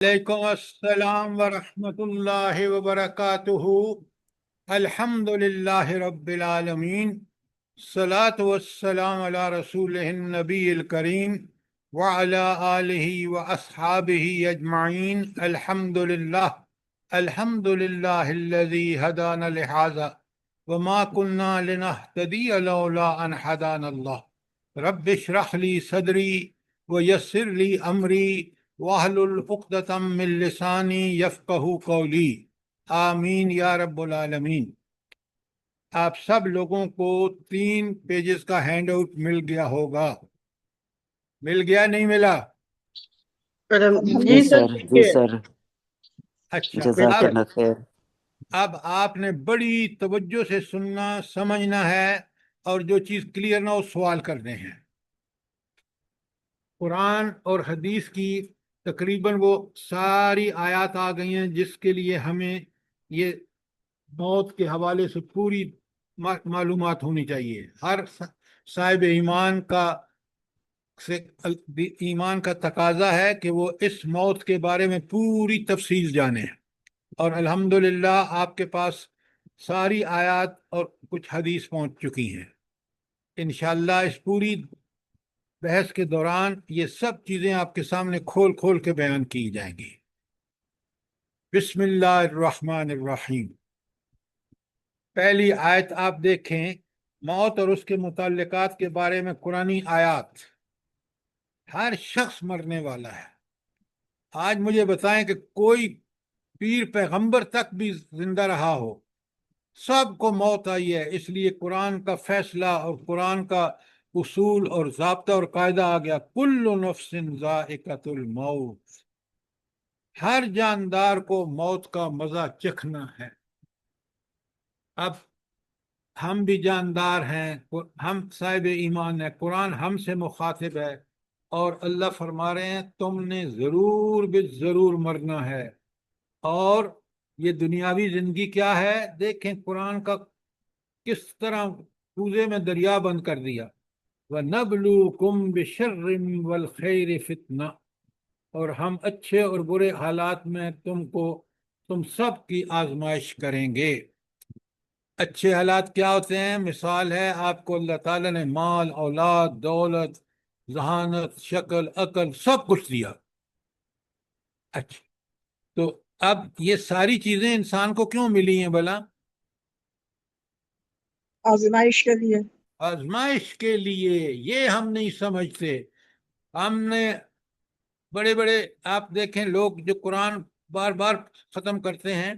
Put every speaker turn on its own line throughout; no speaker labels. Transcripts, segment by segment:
علیکم السلام ورحمۃ اللہ وبرکاتہ۔ الحمد للہ رب العالمین، الصلاۃ والسلام علی رسولہ النبی الکریم وعلی آلہ واصحابہ اجمعین۔ الحمد للہ الذی ہدانا لہذا وما كنا لنہتدی لولا ان ہدانا اللہ۔ رب اشرح لی صدری ویسر لی امری واحلل عقدۃ من لسانی یفقہوا قولی، آمین یا رب العالمین۔ آپ سب لوگوں کو 3 پیجز کا ہینڈ آؤٹ مل گیا ہوگا، مل گیا نہیں ملا؟
جی سر، جی سر،
اچھا،
جزاک اللہ خیر۔
اب آپ نے بڑی توجہ سے سننا، سمجھنا ہے، اور جو چیز کلیئر نہ ہو سوال کرنے ہیں۔ قرآن اور حدیث کی تقریباً وہ ساری آیات آ گئی ہیں جس کے لیے ہمیں یہ موت کے حوالے سے پوری معلومات ہونی چاہیے۔ ہر صاحب ایمان کا تقاضا ہے کہ وہ اس موت کے بارے میں پوری تفصیل جانے، اور الحمدللہ آپ کے پاس ساری آیات اور کچھ حدیث پہنچ چکی ہیں۔ انشاءاللہ اس پوری بحث کے دوران یہ سب چیزیں آپ کے سامنے کھول کھول کے بیان کی جائیں گی۔ بسم اللہ الرحمن الرحیم۔ پہلی آیت آپ دیکھیں، موت اور اس کے متعلقات کے بارے میں قرآنی آیات۔ ہر شخص مرنے والا ہے۔ آج مجھے بتائیں کہ کوئی پیر پیغمبر تک بھی زندہ رہا ہو، سب کو موت آئی ہے۔ اس لیے قرآن کا فیصلہ اور قرآن کا اصول اور ضابطہ اور قاعدہ آ گیا، کل نفس ذائقۃ الموت، ہر جاندار کو موت کا مزہ چکھنا ہے۔ اب ہم بھی جاندار ہیں، ہم صاحب ایمان ہیں، قرآن ہم سے مخاطب ہے، اور اللہ فرما رہے ہیں تم نے ضرور ضرور مرنا ہے۔ اور یہ دنیاوی زندگی کیا ہے، دیکھیں قرآن کا کس طرح کوزے میں دریا بند کر دیا۔ وَنَبْلُوكُمْ بِالشَّرِّ وَالْخَيْرِ فِتْنَةً، اور ہم اچھے اور برے حالات میں تم سب کی آزمائش کریں گے۔ اچھے حالات کیا ہوتے ہیں؟ مثال ہے، آپ کو اللہ تعالیٰ نے مال، اولاد، دولت، ذہانت، شکل، عقل سب کچھ دیا۔ اچھا، تو اب یہ ساری چیزیں انسان کو کیوں ملی ہیں بھلا؟
آزمائش کے لیے۔
آزمائش کے لیے۔ یہ ہم نہیں سمجھتے۔ ہم نے بڑے بڑے، آپ دیکھیں لوگ جو قرآن بار بار ختم کرتے ہیں،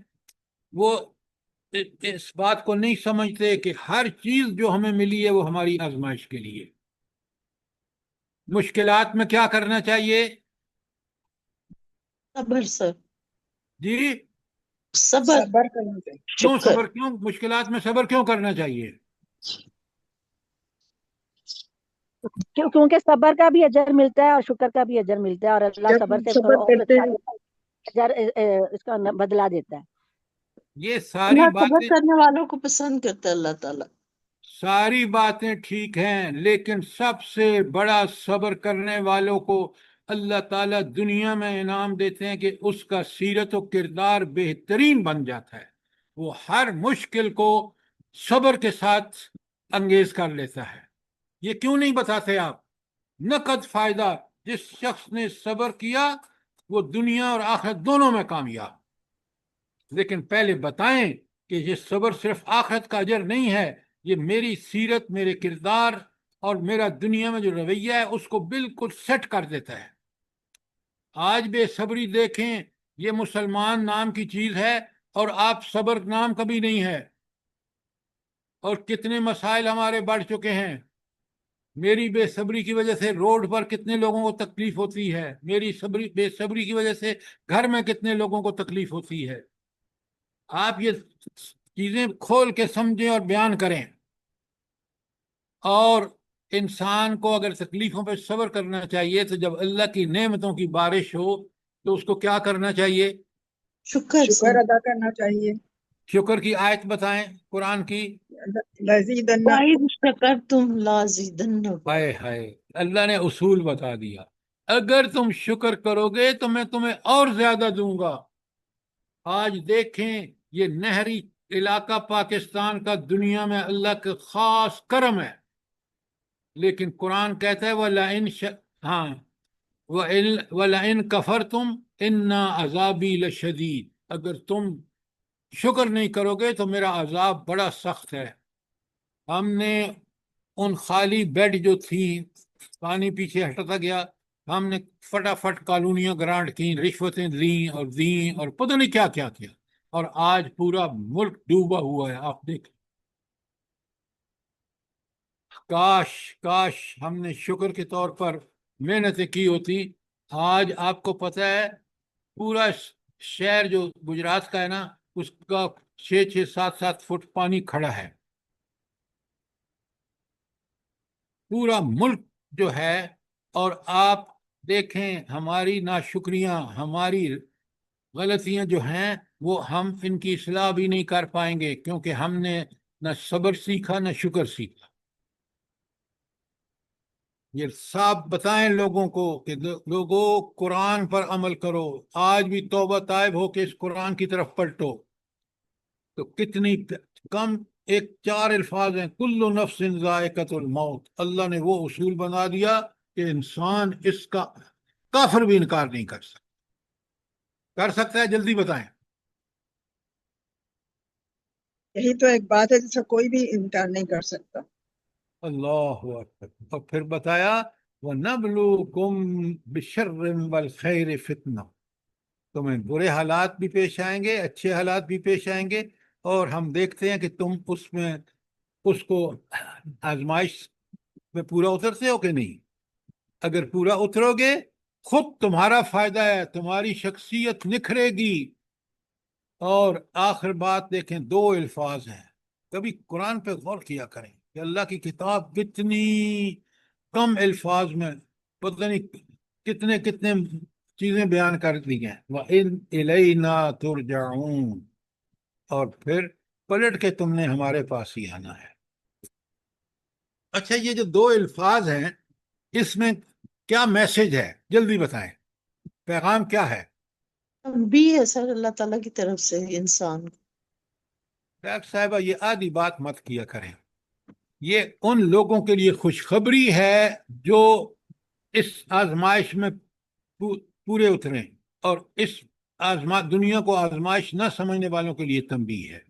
وہ اس بات کو نہیں سمجھتے کہ ہر چیز جو ہمیں ملی ہے وہ ہماری آزمائش کے لیے۔ مشکلات میں کیا کرنا چاہیے؟
صبر سر،
جی،
صبر کرنا چاہیے۔
کیوں صبر؟ کیوں مشکلات میں صبر کیوں کرنا چاہیے؟
کیونکہ صبر کا بھی اجر ملتا ہے اور شکر کا بھی اجر ملتا ہے، اور اللہ
جب
صبر سے
صبر
اور
کرتے ہیں،
اجر اس کا بدلہ دیتا ہے۔
یہ ساری
اللہ صبر
باتیں،
کرنے والوں کو پسند کرتا ہے اللہ تعالیٰ۔
ساری باتیں ٹھیک ہیں، لیکن سب سے بڑا صبر کرنے والوں کو اللہ تعالیٰ دنیا میں انعام دیتے ہیں کہ اس کا سیرت و کردار بہترین بن جاتا ہے۔ وہ ہر مشکل کو صبر کے ساتھ انگیز کر لیتا ہے۔ یہ کیوں نہیں بتاتے آپ؟ نقد فائدہ، جس شخص نے صبر کیا وہ دنیا اور آخرت دونوں میں کامیاب۔ لیکن پہلے بتائیں کہ یہ صبر صرف آخرت کا اجر نہیں ہے، یہ میری سیرت، میرے کردار اور میرا دنیا میں جو رویہ ہے اس کو بالکل سیٹ کر دیتا ہے۔ آج بے صبری دیکھیں، یہ مسلمان نام کی چیز ہے اور آپ صبر نام کبھی نہیں ہے، اور کتنے مسائل ہمارے بڑھ چکے ہیں۔ میری بے صبری کی وجہ سے روڈ پر کتنے لوگوں کو تکلیف ہوتی ہے، میری بے صبری کی وجہ سے گھر میں کتنے لوگوں کو تکلیف ہوتی ہے۔ آپ یہ چیزیں کھول کے سمجھیں اور بیان کریں۔ اور انسان کو اگر تکلیفوں پہ صبر کرنا چاہیے تو جب اللہ کی نعمتوں کی بارش ہو تو اس کو کیا کرنا چاہیے؟
شکر ادا کرنا چاہیے۔
شکر کی آیت بتائیں قرآن کی۔
لَزِيدَنَّ،
وَإِذْ شَكَرْتُمْ لَأَزِيدَنَّكُمْ۔
ہائے ہائے، اللہ نے اصول بتا دیا۔ اگر تم شکر کرو گے تو میں تمہیں اور زیادہ دوں گا۔ آج دیکھیں یہ نہری علاقہ پاکستان کا دنیا میں اللہ کا خاص کرم ہے، لیکن قرآن کہتا ہے وَلَئِن كَفَرْتُمْ إِنَّ عَذَابِي لَشَدِيدٌ، اگر تم شکر نہیں کرو گے تو میرا عذاب بڑا سخت ہے۔ ہم نے ان خالی بیڈ جو تھی، پانی پیچھے ہٹتا گیا، ہم نے فٹافٹ کالونیاں گرانٹ کی، رشوتیں دیں اور پتہ نہیں کیا کیا کیا، اور آج پورا ملک ڈوبا ہوا ہے۔ آپ دیکھیں، کاش ہم نے شکر کے طور پر محنتیں کی ہوتی۔ آج آپ کو پتہ ہے پورا شہر جو گجرات کا ہے نا، اس کا 6-7 فٹ پانی کھڑا ہے، پورا ملک جو ہے۔ اور آپ دیکھیں ہماری ناشکریاں، ہماری غلطیاں جو ہیں، وہ ہم ان کی اصلاح بھی نہیں کر پائیں گے، کیونکہ ہم نے نہ صبر سیکھا نہ شکر سیکھا۔ یہ صاحب بتائیں لوگوں کو کہ لوگوں قرآن پر عمل کرو، آج بھی توبہ طائب ہو کے اس قرآن کی طرف پلٹو۔ تو کتنی کم 4 الفاظ ہیں، کل نفس ذائقۃ الموت۔ اللہ نے وہ اصول بنا دیا کہ انسان اس کا کافر بھی انکار نہیں کر سکتا ہے۔ جلدی بتائیں۔
یہی تو ایک بات ہے جس کا کوئی بھی انکار نہیں کر سکتا۔
اللہ اکبر۔ اور پھر بتایا وَنَبْلُوكُمْ بِالشَّرِّ وَالْخَيْرِ فِتْنَةً، تمہیں برے حالات بھی پیش آئیں گے، اچھے حالات بھی پیش آئیں گے، اور ہم دیکھتے ہیں کہ تم اس کو آزمائش میں پورا اترتے ہو کہ نہیں۔ اگر پورا اترو گے خود تمہارا فائدہ ہے، تمہاری شخصیت نکھرے گی۔ اور آخر بات دیکھیں، 2 الفاظ ہیں، کبھی قرآن پہ غور کیا کریں کہ اللہ کی کتاب کتنی کم الفاظ میں پتہ نہیں کتنے چیزیں بیان کر دی ہیں۔ وَإِنْ إِلَيْنَا تُرْجَعُونَ، اور پھر پلٹ کے تم نے ہمارے پاس ہی آنا ہے۔ اچھا، یہ جو 2 الفاظ ہیں، اس میں کیا میسج ہے؟ جلدی بتائیں، پیغام کیا ہے؟
بھی ہے سر اللہ تعالیٰ کی طرف سے انسان کو۔
ڈاکٹر صاحبہ یہ آدھی بات مت کیا کریں، یہ ان لوگوں کے لیے خوشخبری ہے جو اس آزمائش میں پورے اتریں، اور اس دنیا کو آزمائش نہ سمجھنے والوں کے لیے تنبیہ ہے۔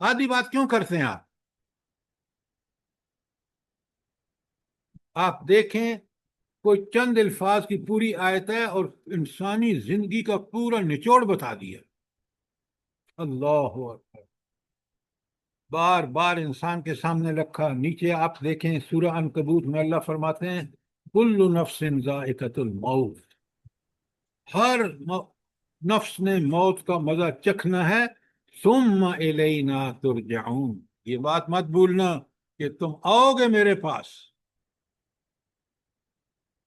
آدھی بات کیوں کرتے ہیں آپ دیکھیں کوئی چند الفاظ کی پوری آیت ہے اور انسانی زندگی کا پورا نچوڑ بتا دیا۔ اللہ اکبر، بار بار انسان کے سامنے رکھا۔ نیچے آپ دیکھیں سورہ عنکبوت میں اللہ فرماتے ہیں کل نفس ذائقۃ الموت، ہر نفس نے موت کا مزہ چکھنا ہے۔ ثم الینا ترجعون، یہ بات مت بھولنا کہ تم آؤ گے میرے پاس،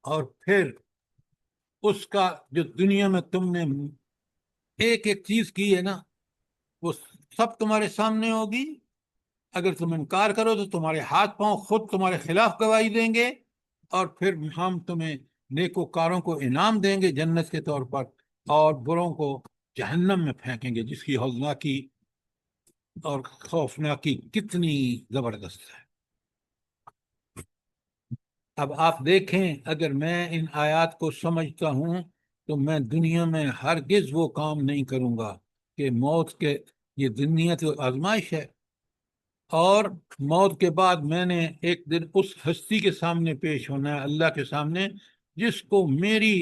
اور پھر اس کا جو دنیا میں تم نے ایک چیز کی ہے نا، وہ سب تمہارے سامنے ہوگی۔ اگر تم انکار کرو تو تمہارے ہاتھ پاؤں خود تمہارے خلاف گواہی دیں گے، اور پھر ہم تمہیں نیکوکاروں کو انعام دیں گے جنت کے طور پر، اور بروں کو جہنم میں پھینکیں گے، جس کی ہولناکی اور خوفناکی کتنی زبردست ہے۔ اب آپ دیکھیں، اگر میں ان آیات کو سمجھتا ہوں تو میں دنیا میں ہرگز وہ کام نہیں کروں گا کہ موت کے، یہ دنیا تو آزمائش ہے، اور موت کے بعد میں نے ایک دن اس ہستی کے سامنے پیش ہونا ہے، اللہ کے سامنے، جس کو میری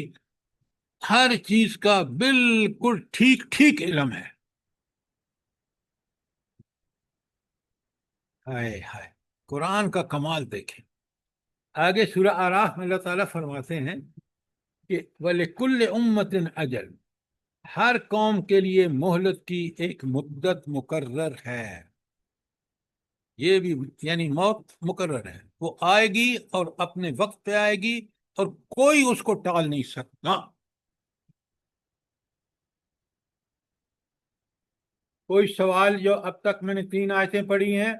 ہر چیز کا بالکل ٹھیک علم ہے۔ ہائے ہائے، قرآن کا کمال دیکھیں۔ آگے سورہ اعراف میں اللہ تعالیٰ فرماتے ہیں کہ وَلِكُلِّ أُمَّةٍ أَجَلٌ، ہر قوم کے لیے مہلت کی ایک مدت مقرر ہے۔ یہ بھی یعنی موت مقرر ہے، وہ آئے گی اور اپنے وقت پہ آئے گی، اور کوئی اس کو ٹال نہیں سکتا۔ کوئی سوال جو اب تک میں نے 3 آیتیں پڑھی ہیں؟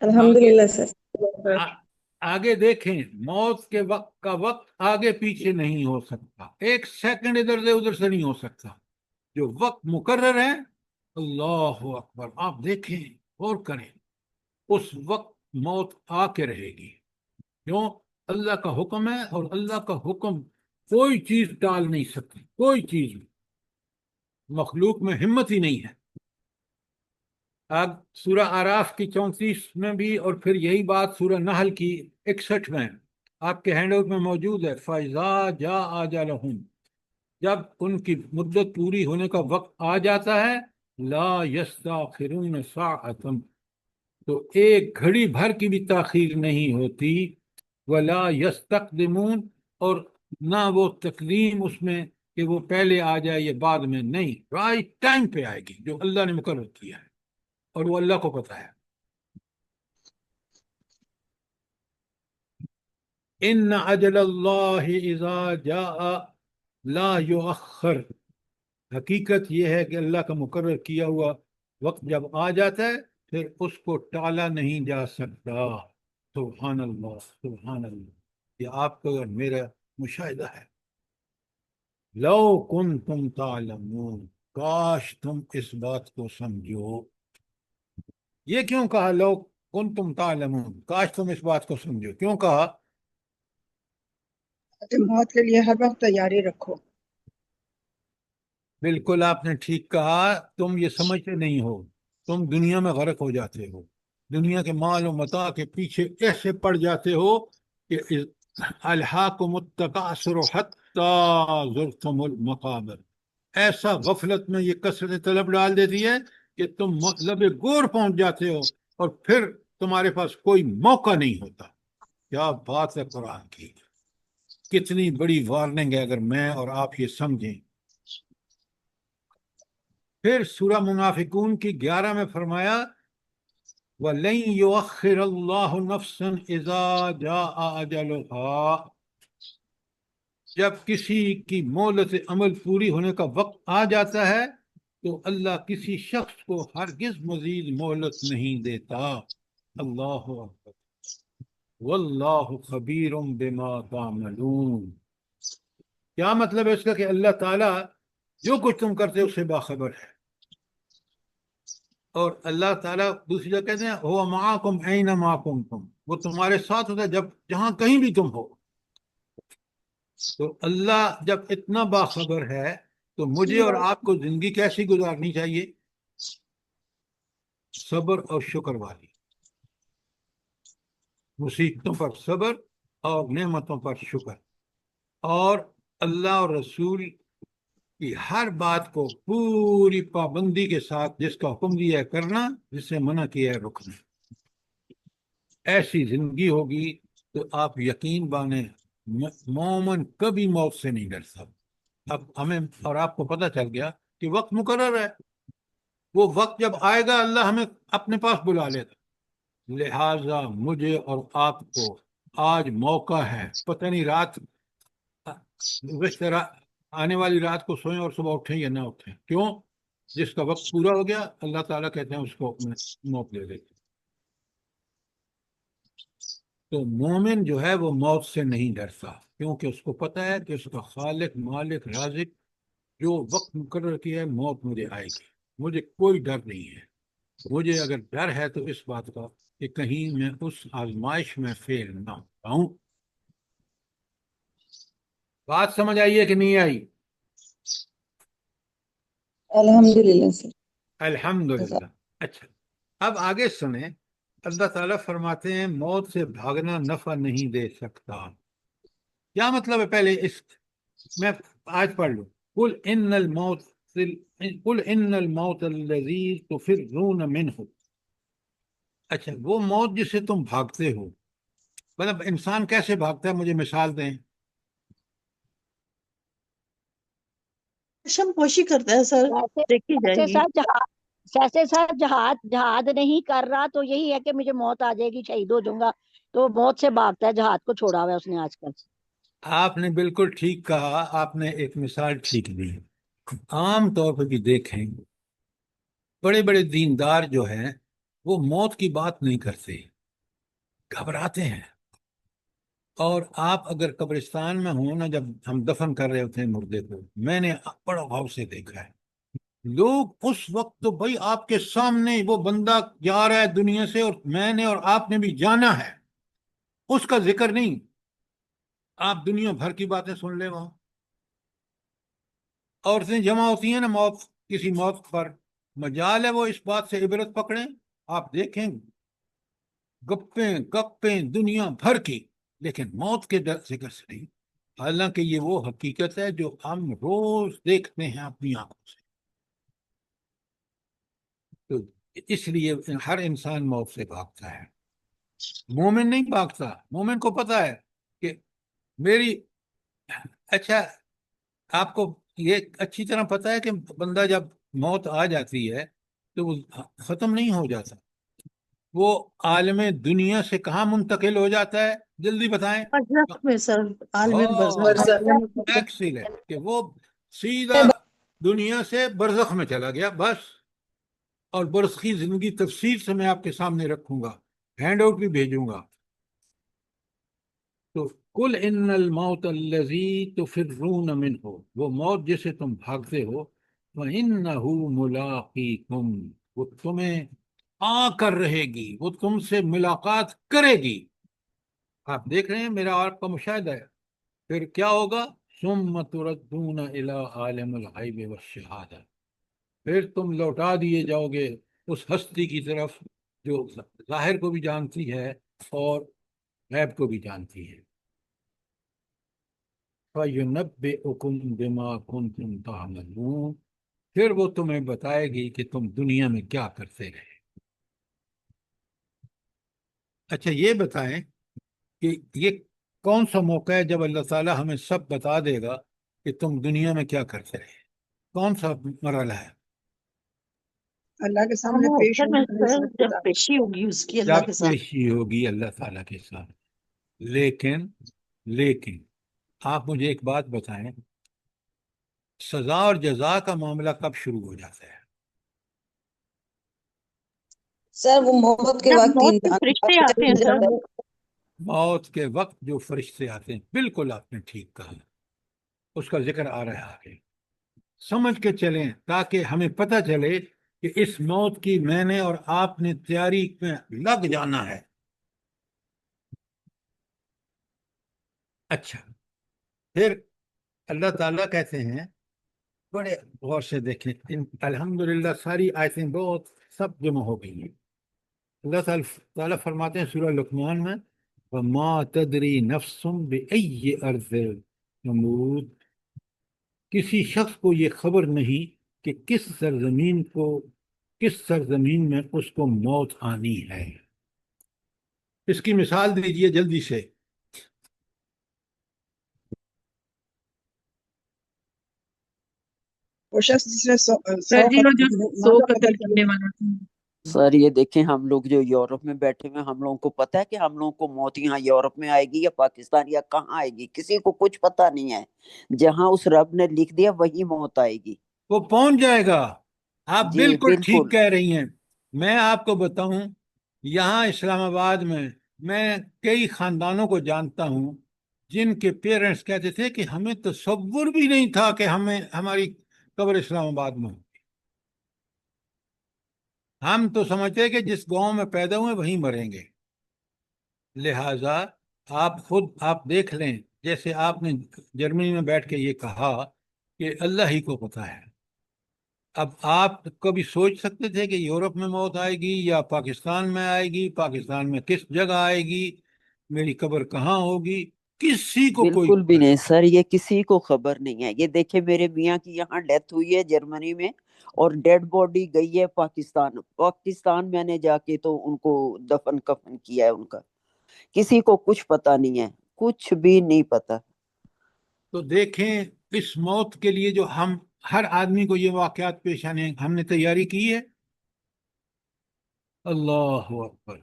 الحمدللہ سر۔
آگے دیکھیں، موت کے وقت کا وقت آگے پیچھے نہیں ہو سکتا، ایک سیکنڈ ادھر سے ادھر سے نہیں ہو سکتا۔ جو وقت مقرر ہے، اللہ اکبر، آپ دیکھیں غور کریں، اس وقت موت آ کے رہے گی۔ کیوں؟ اللہ کا حکم ہے، اور اللہ کا حکم کوئی چیز ٹال نہیں سکتی، کوئی چیز مخلوق میں ہمت ہی نہیں ہے۔ اب سورہ آراف کی 34 میں بھی، اور پھر یہی بات سورہ نحل کی 61 میں آپ کے ہینڈ آؤٹ میں موجود ہے، فَإِذَا جَاءَ أَجَلُهُمْ، جب ان کی مدت پوری ہونے کا وقت آ جاتا ہے، لا يستأخرون ساعة، تو ایک گھڑی بھر کی بھی تاخیر نہیں ہوتی، ولا يستقدمون، اور نہ وہ تقدیم اس میں کہ وہ پہلے آ جائے یا بعد میں، نہیں، رائٹ ٹائم پہ آئے گی جو اللہ نے مقرر کیا ہے، اور وہ اللہ کو پتہ ہے۔ ان اجل اللہ اذا جاء لا یؤخر، حقیقت یہ ہے کہ اللہ کا مقرر کیا ہوا وقت جب آ جاتا ہے پھر اس کو ٹالا نہیں جا سکتا۔ سبحان اللہ، سبحان اللہ، یہ آپ کا اور میرا مشاہدہ ہے۔ لو کنتم تعلمون، کاش تم اس بات کو سمجھو۔ یہ کیوں کہا لو کنتم تعلمون، کاش تم اس بات کو سمجھو، کیوں کہا؟
کہ موت کے لیے ہر وقت تیاری رکھو۔
بالکل آپ نے ٹھیک کہا، تم یہ سمجھتے نہیں ہو، تم دنیا میں غرق ہو جاتے ہو، دنیا کے مال و متاع کے پیچھے ایسے پڑ جاتے ہو کہ الہاکم التکاثر حتی زرتم المقابر، ایسا غفلت میں یہ کثرت طلب ڈال دیتی ہے کہ تم مطلب گور پہنچ جاتے ہو، اور پھر تمہارے پاس کوئی موقع نہیں ہوتا۔ کیا بات ہے قرآن کی، کتنی بڑی وارننگ ہے اگر میں اور آپ یہ سمجھیں۔ پھر سورہ منافقون کی 11 میں فرمایا وَلَن يُؤَخِّرَ اللَّهُ نَفْسًا إِذَا جَاءَ أَجَلُهَا، جب کسی کی مہلت عمل پوری ہونے کا وقت آ جاتا ہے تو اللہ کسی شخص کو ہرگز مزید مہلت نہیں دیتا۔ اللہ اکبر، واللہ خبیر بما تعملون، کیا مطلب ہے اس کا؟ کہ اللہ تعالیٰ جو کچھ تم کرتے ہو اس سے باخبر ہے، اور اللہ تعالیٰ دوسری جگہ کہتے ہیں هو معاکم اینما کنتم، وہ تمہارے ساتھ ہوتا ہے جب جہاں کہیں بھی تم ہو۔ تو اللہ جب اتنا باخبر ہے تو مجھے اور آپ کو زندگی کیسی گزارنی چاہیے؟ صبر اور شکر والی، مصیبتوں پر صبر اور نعمتوں پر شکر، اور اللہ اور رسول کی ہر بات کو پوری پابندی کے ساتھ، جس کا حکم دیا ہے کرنا، جس سے منع کیا ہے رکنا۔ ایسی زندگی ہوگی تو آپ یقین بانے مومن کبھی موت سے نہیں ڈرتا۔ اب ہمیں اور آپ کو پتہ چل گیا کہ وقت مقرر ہے، وہ وقت جب آئے گا اللہ ہمیں اپنے پاس بلا لیتا۔ لہٰذا مجھے اور آپ کو آج موقع ہے، پتہ نہیں رات آنے والی رات کو سوئیں اور صبح اٹھیں یا نہ اٹھیں، کیوں؟ جس کا وقت پورا ہو گیا اللہ تعالیٰ کہتے ہیں اس کو اپنے موت لے دیتے۔ تو مومن جو ہے وہ موت سے نہیں ڈرتا، کیونکہ اس کو پتہ ہے کہ اس کا خالق مالک رازق جو وقت مقرر کیا ہے، موت مجھے آئے گی، مجھے کوئی ڈر نہیں ہے۔ مجھے اگر ڈر ہے تو اس بات کا کہ کہیں میں اس آزمائش میں فیل نہ ہو پاؤں۔ بات سمجھ آئی ہے کہ نہیں آئی؟
الحمدللہ سر۔
الحمدللہ۔ اچھا، اب آگے سنیں، اللہ تعالیٰ فرماتے ہیں موت سے بھاگنا نفع نہیں دے سکتا۔ کیا مطلب ہے؟ پہلے اس میں آج پڑھ لوں، قل ان الموت الذی تفرون منہ، اچھا وہ موت جسے تم بھاگتے ہو، مطلب انسان کیسے بھاگتا ہے؟ مجھے مثال دیں۔
شم پوشی کرتا ہے سر، دیکھی جائے گی۔
جیسے سر جہاد نہیں کر رہا تو یہی ہے کہ مجھے موت آ جائے گی، شہید ہو جاؤں گا، تو موت سے بھاگتا ہے، جہاد کو چھوڑا ہوا ہے اس نے آج کل۔
آپ نے بالکل ٹھیک کہا، آپ نے ایک مثال ٹھیک دی۔ عام طور پہ بھی دیکھیں، بڑے بڑے دیندار جو ہیں وہ موت کی بات نہیں کرتے، گھبراتے ہیں، اور آپ اگر قبرستان میں ہوں نا، جب ہم دفن کر رہے ہوتے ہیں مردے کو، میں نے بڑا غور سے دیکھا ہے، لوگ اس وقت تو بھائی آپ کے سامنے وہ بندہ جا رہا ہے دنیا سے، اور میں نے اور آپ نے بھی جانا ہے، اس کا ذکر نہیں، آپ دنیا بھر کی باتیں سن لے وہاں، عورتیں جمع ہوتی ہیں نا موت، کسی موت پر، مجال ہے وہ اس بات سے عبرت پکڑیں، آپ دیکھیں گپیں گپیں دنیا بھر کی، لیکن موت کے ذکر سے نہیں، حالانکہ یہ وہ حقیقت ہے جو ہم روز دیکھتے ہیں اپنی آنکھوں سے۔ تو اس لیے ہر انسان موت سے بھاگتا ہے، مومن نہیں بھاگتا، مومن کو پتا ہے کہ میری، اچھا آپ کو یہ اچھی طرح پتا ہے کہ بندہ جب موت آ جاتی ہے تو وہ ختم نہیں ہو جاتا، وہ عالم دنیا سے کہاں منتقل ہو جاتا ہے، جلدی بتائیں۔
برزخ میں سر، عالم برزخ
برزخ
ایکسیلنٹ، کہ وہ سیدھا دنیا سے برزخ میں چلا گیا بس، اور برزخی زندگی تفصیل سے میں آپ کے سامنے رکھوں گا، ہینڈ آؤٹ بھی بھیجوں گا۔ تو کل ان الموت الذی تفرون منہ، وہ موت جسے تم بھاگتے ہو، فإنہ ملاقیکم، وہ تمہیں آ کر رہے گی، وہ تم سے ملاقات کرے گی۔ آپ دیکھ رہے ہیں، میرا آپ کا مشاہدہ ہے۔ پھر کیا ہوگا؟ ثم تردون الی عالم الغیب والشہادہ، پھر تم لوٹا دیے جاؤ گے اس ہستی کی طرف جو ظاہر کو بھی جانتی ہے اور غیب کو بھی جانتی ہے۔ فَيُنَبِّئُكُم بِمَا كُنتُمْ تَعْمَلُونَ، پھر وہ تمہیں بتائے گی کہ تم دنیا میں کیا کرتے رہے۔ اچھا یہ بتائیں کہ یہ کون سا موقع ہے جب اللہ تعالیٰ ہمیں سب بتا دے گا کہ تم دنیا میں کیا کرتے رہے؟ کون سا مرحلہ ہے؟
اللہ کے سامنے پیش
سر میں
ہونے کا
سر
حساب
جب
کتاب۔
پیشی ہوگی اس کی اللہ
جب
کے ساتھ۔
پیشی ہوگی اللہ تعالیٰ کے ساتھ۔ لیکن آپ مجھے ایک بات بتائیں، سزا اور جزا کا معاملہ کب شروع ہو جاتا ہے؟
سر وہ موت کے
جب
وقت
موت کے
انسان
فرشتے آتے ہیں سر،
موت کے وقت جو فرشتے آتے ہیں، بالکل آپ نے ٹھیک کہا، اس کا ذکر آ رہا ہے آگے، سمجھ کے چلیں تاکہ ہمیں پتہ چلے کہ اس موت کی میں نے اور آپ نے تیاری میں لگ جانا ہے۔ اچھا، پھر اللہ تعالیٰ کہتے ہیں، بڑے غور سے دیکھیں، الحمدللہ ساری آیتیں بہت سب جمع ہو گئی ہیں۔ اللہ تعالیٰ فرماتے ہیں سورہ لقمان میں، وَمَا تَدْرِي نَفْسٌ بِأَيِّ أَرْضٍ تَمُوتُ، کسی شخص کو یہ خبر نہیں کہ کس سرزمین میں اس کو موت آنی ہے۔ اس کی مثال دیجئے جلدی سے۔
وہ شخص جس نے
سر جی وہ جو 100
کا
قتل
کیا۔
کرنے والا تھا۔
سر یہ دیکھیں، ہم لوگ جو یورپ میں بیٹھے ہوئے، ہم لوگوں کو پتہ ہے کہ ہم لوگوں کو موت یہاں یورپ میں آئے گی یا پاکستان یا کہاں آئے گی، کسی کو کچھ پتہ نہیں ہے۔ جہاں اس رب نے لکھ دیا وہی موت آئے گی۔
وہ پہنچ جائے گا، آپ
جی
بالکل ٹھیک
بالکل۔
کہہ رہی ہیں۔ میں آپ کو بتاؤں، یہاں اسلام آباد میں کئی خاندانوں کو جانتا ہوں جن کے پیرنٹس کہتے تھے کہ ہمیں تصور بھی نہیں تھا کہ ہماری قبر اسلام آباد میں ہو، ہم تو سمجھتے کہ جس گاؤں میں پیدا ہوئے وہیں مریں گے۔ لہٰذا آپ دیکھ لیں، جیسے آپ نے جرمنی میں بیٹھ کے یہ کہا کہ اللہ ہی کو پتہ ہے، اب آپ کبھی سوچ سکتے تھے کہ یورپ میں موت آئے گی یا پاکستان میں آئے گی، پاکستان میں کس جگہ آئے گی، میری قبر کہاں ہوگی؟ کسی کو کوئی
بالکل بھی
خبر
نہیں سر، یہ کسی کو خبر نہیں ہے۔ یہ دیکھیں میرے میاں کی یہاں ڈیتھ ہوئی ہے جرمنی میں، اور ڈیڈ باڈی گئی ہے پاکستان میں نے جا کے تو ان کو دفن کفن کیا ہے ان کا۔ کسی کو کچھ پتہ نہیں ہے، کچھ بھی نہیں پتہ۔
تو دیکھیں اس موت کے لیے جو ہر آدمی کو یہ واقعات پیش آنے ہیں، ہم نے تیاری کی ہے۔ اللہ اکبر۔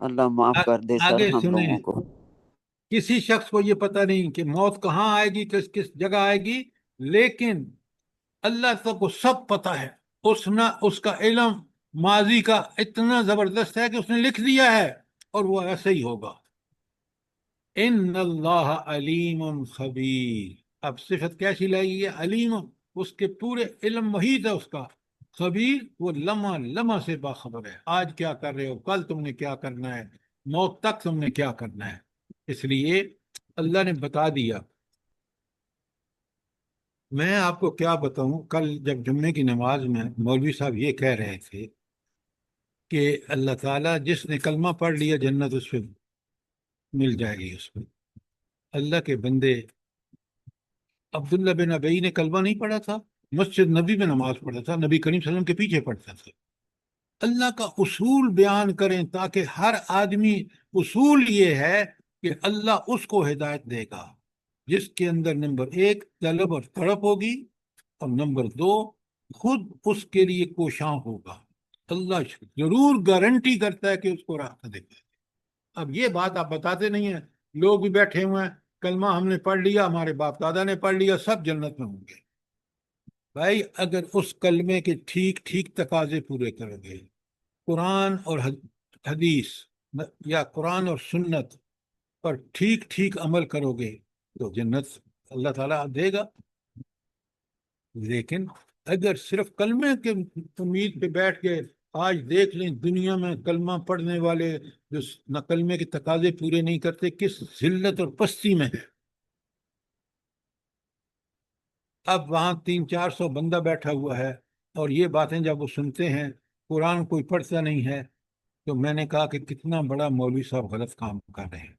اللہ معاف کر دے سر
آگے
ہم
سنیں،
لوگوں کو۔
کسی شخص کو یہ پتہ نہیں کہ موت کہاں آئے گی، کس جگہ آئے گی، لیکن اللہ تک کو سب پتہ ہے۔ اس کا علم ماضی کا اتنا زبردست ہے کہ اس نے لکھ دیا ہے، اور وہ ایسے ہی ہوگا۔ ان اللہ علیم خبیر. اب صفت کیسی لگی ہے؟ علیم، اس کے پورے علم محیط ہے اس کا. خبیر، وہ لمحہ لمحہ سے باخبر ہے. آج کیا کر رہے ہو، کل تم نے کیا کرنا ہے، موت تک تم نے کیا کرنا ہے. اس لیے اللہ نے بتا دیا. میں آپ کو کیا بتاؤں، کل جب جمعے کی نماز میں مولوی صاحب یہ کہہ رہے تھے کہ اللہ تعالیٰ جس نے کلمہ پڑھ لیا جنت اس پہ مل جائے گی. اس پہ اللہ کے بندے، عبداللہ بن ابی نے کلمہ نہیں پڑھا تھا، مسجد نبی میں نماز پڑھتا تھا، نبی کریم صلی اللہ علیہ وسلم کے پیچھے پڑھتا تھا. اللہ کا اصول بیان کریں تاکہ ہر آدمی، اصول یہ ہے کہ اللہ اس کو ہدایت دے گا جس کے اندر نمبر 1 طلب اور تڑپ ہوگی، اور نمبر 2 خود اس کے لیے کوشاں ہوگا. اللہ ضرور گارنٹی کرتا ہے کہ اس کو راستہ دیتا ہے. اب یہ بات آپ بتاتے نہیں ہیں. لوگ بھی بیٹھے ہوئے ہیں، کلمہ ہم نے پڑھ لیا، ہمارے باپ دادا نے پڑھ لیا، سب جنت میں ہوں گے. بھائی اگر اس کلمے کے ٹھیک ٹھیک تقاضے پورے کرو گے، قرآن اور حدیث یا قرآن اور سنت پر ٹھیک ٹھیک عمل کرو گے تو جنت اللہ تعالیٰ دے گا. لیکن اگر صرف کلمے کے امید پہ بیٹھ کے، آج دیکھ لیں دنیا میں کلمہ پڑھنے والے جو نہ کلمے کے تقاضے پورے نہیں کرتے کس ذلت اور پستی میں ہے. اب وہاں 300-400 بندہ بیٹھا ہوا ہے، اور یہ باتیں جب وہ سنتے ہیں، قرآن کوئی پڑھتا نہیں ہے، تو میں نے کہا کہ کتنا بڑا مولوی صاحب غلط کام کر رہے ہیں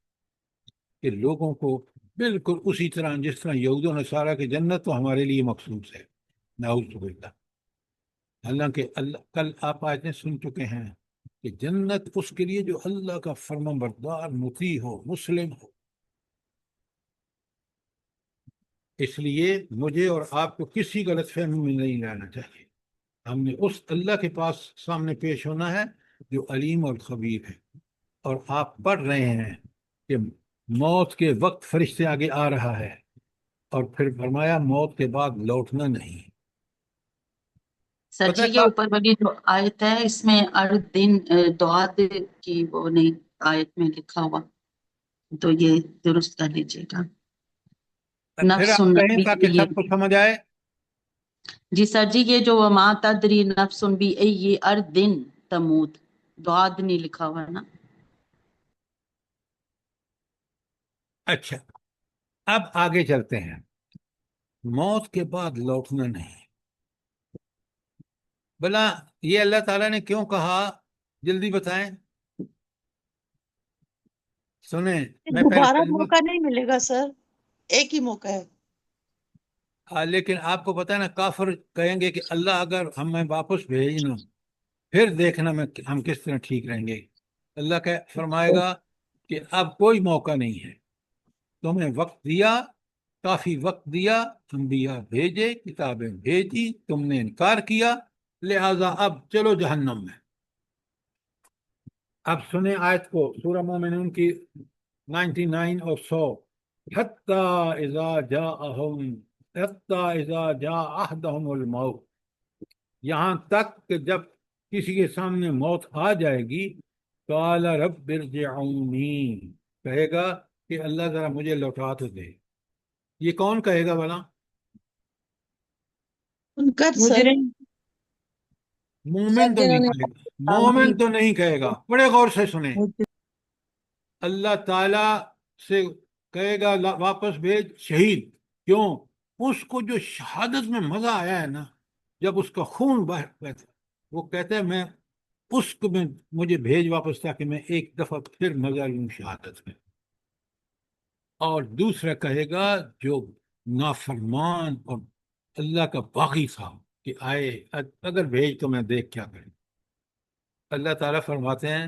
کہ لوگوں کو بالکل اسی طرح جس طرح یہود و نصارہ کی جنت تو ہمارے لیے مخصوص ہے، نعوذ باللہ. حالانکہ اللہ، کل آپ آیتیں سن چکے ہیں کہ جنت اس کے لیے جو اللہ کا فرمان بردار، مطیع ہو، مسلم ہو. اس لیے مجھے اور آپ کو کسی غلط فہمی میں نہیں رہنا چاہیے. ہم نے اس اللہ کے پاس سامنے پیش ہونا ہے جو علیم اور خبیر ہے. اور آپ پڑھ رہے ہیں کہ موت کے وقت فرشتے آگے آ رہا ہے، اور پھر فرمایا موت کے بعد لوٹنا نہیں.
سر
پتہ
جی
ہے
یہ اوپر والی جو آیت ہے اس میں دن دعات کی وہ نہیں آیت میں لکھا ہوا، تو یہ درست کر لیجیے گا.
پھر
نفس
آپ کہیں
بھی
تاکہ سب کو سمجھ آئے.
جی سر جی، یہ جو وما تدری نفس بھی ای اردن تموت، دعات نہیں لکھا ہوا ہے نا.
اچھا، اب آگے چلتے ہیں. موت کے بعد لوٹنا نہیں، بلا یہ اللہ تعالیٰ نے کیوں کہا؟ جلدی بتائیں. سنیں، میں پہلے
دوبارہ
کلمہ،
موقع نہیں ملے گا سر، ایک ہی موقع ہے.
لیکن آپ کو پتہ ہے نا، کافر کہیں گے کہ اللہ اگر ہمیں واپس بھیجنا پھر دیکھنا میں ہم کس طرح ٹھیک رہیں گے. اللہ کا فرمائے گا کہ اب کوئی موقع نہیں ہے، تمہیں وقت دیا، کافی وقت دیا، انبیاء بھیجے، کتابیں بھیجی، تم نے انکار کیا، لہذا اب چلو جہنم میں. اب سنیں آیت کو، سورہ مومنون کی 99 اور 100. حتی اذا جاء احدهم الموت، یہاں تک کہ جب کسی کے سامنے موت آ جائے گی، قال رب ارجعونی، کہے گا کہ اللہ ذرا مجھے لوٹا تو دے. یہ کون کہے گا بھلا؟
منکر سر.
مومن تو نہیں کہے گا، مومن تو نہیں کہے گا. بڑے غور سے سنیں، اللہ تعالیٰ سے کہے گا واپس بھیج شہید. کیوں؟ اس کو جو شہادت میں مزہ آیا ہے نا، جب اس کا خون بہہ گیا، وہ کہتا ہے میں اس کو میں مجھے بھیج واپس تاکہ میں ایک دفعہ پھر مزہ لوں شہادت میں. اور دوسرا کہے گا جو نافرمان اور اللہ کا باغی تھا کہ آئے اگر بھیج تو میں دیکھ کیا کریں. اللہ تعالیٰ فرماتے ہیں،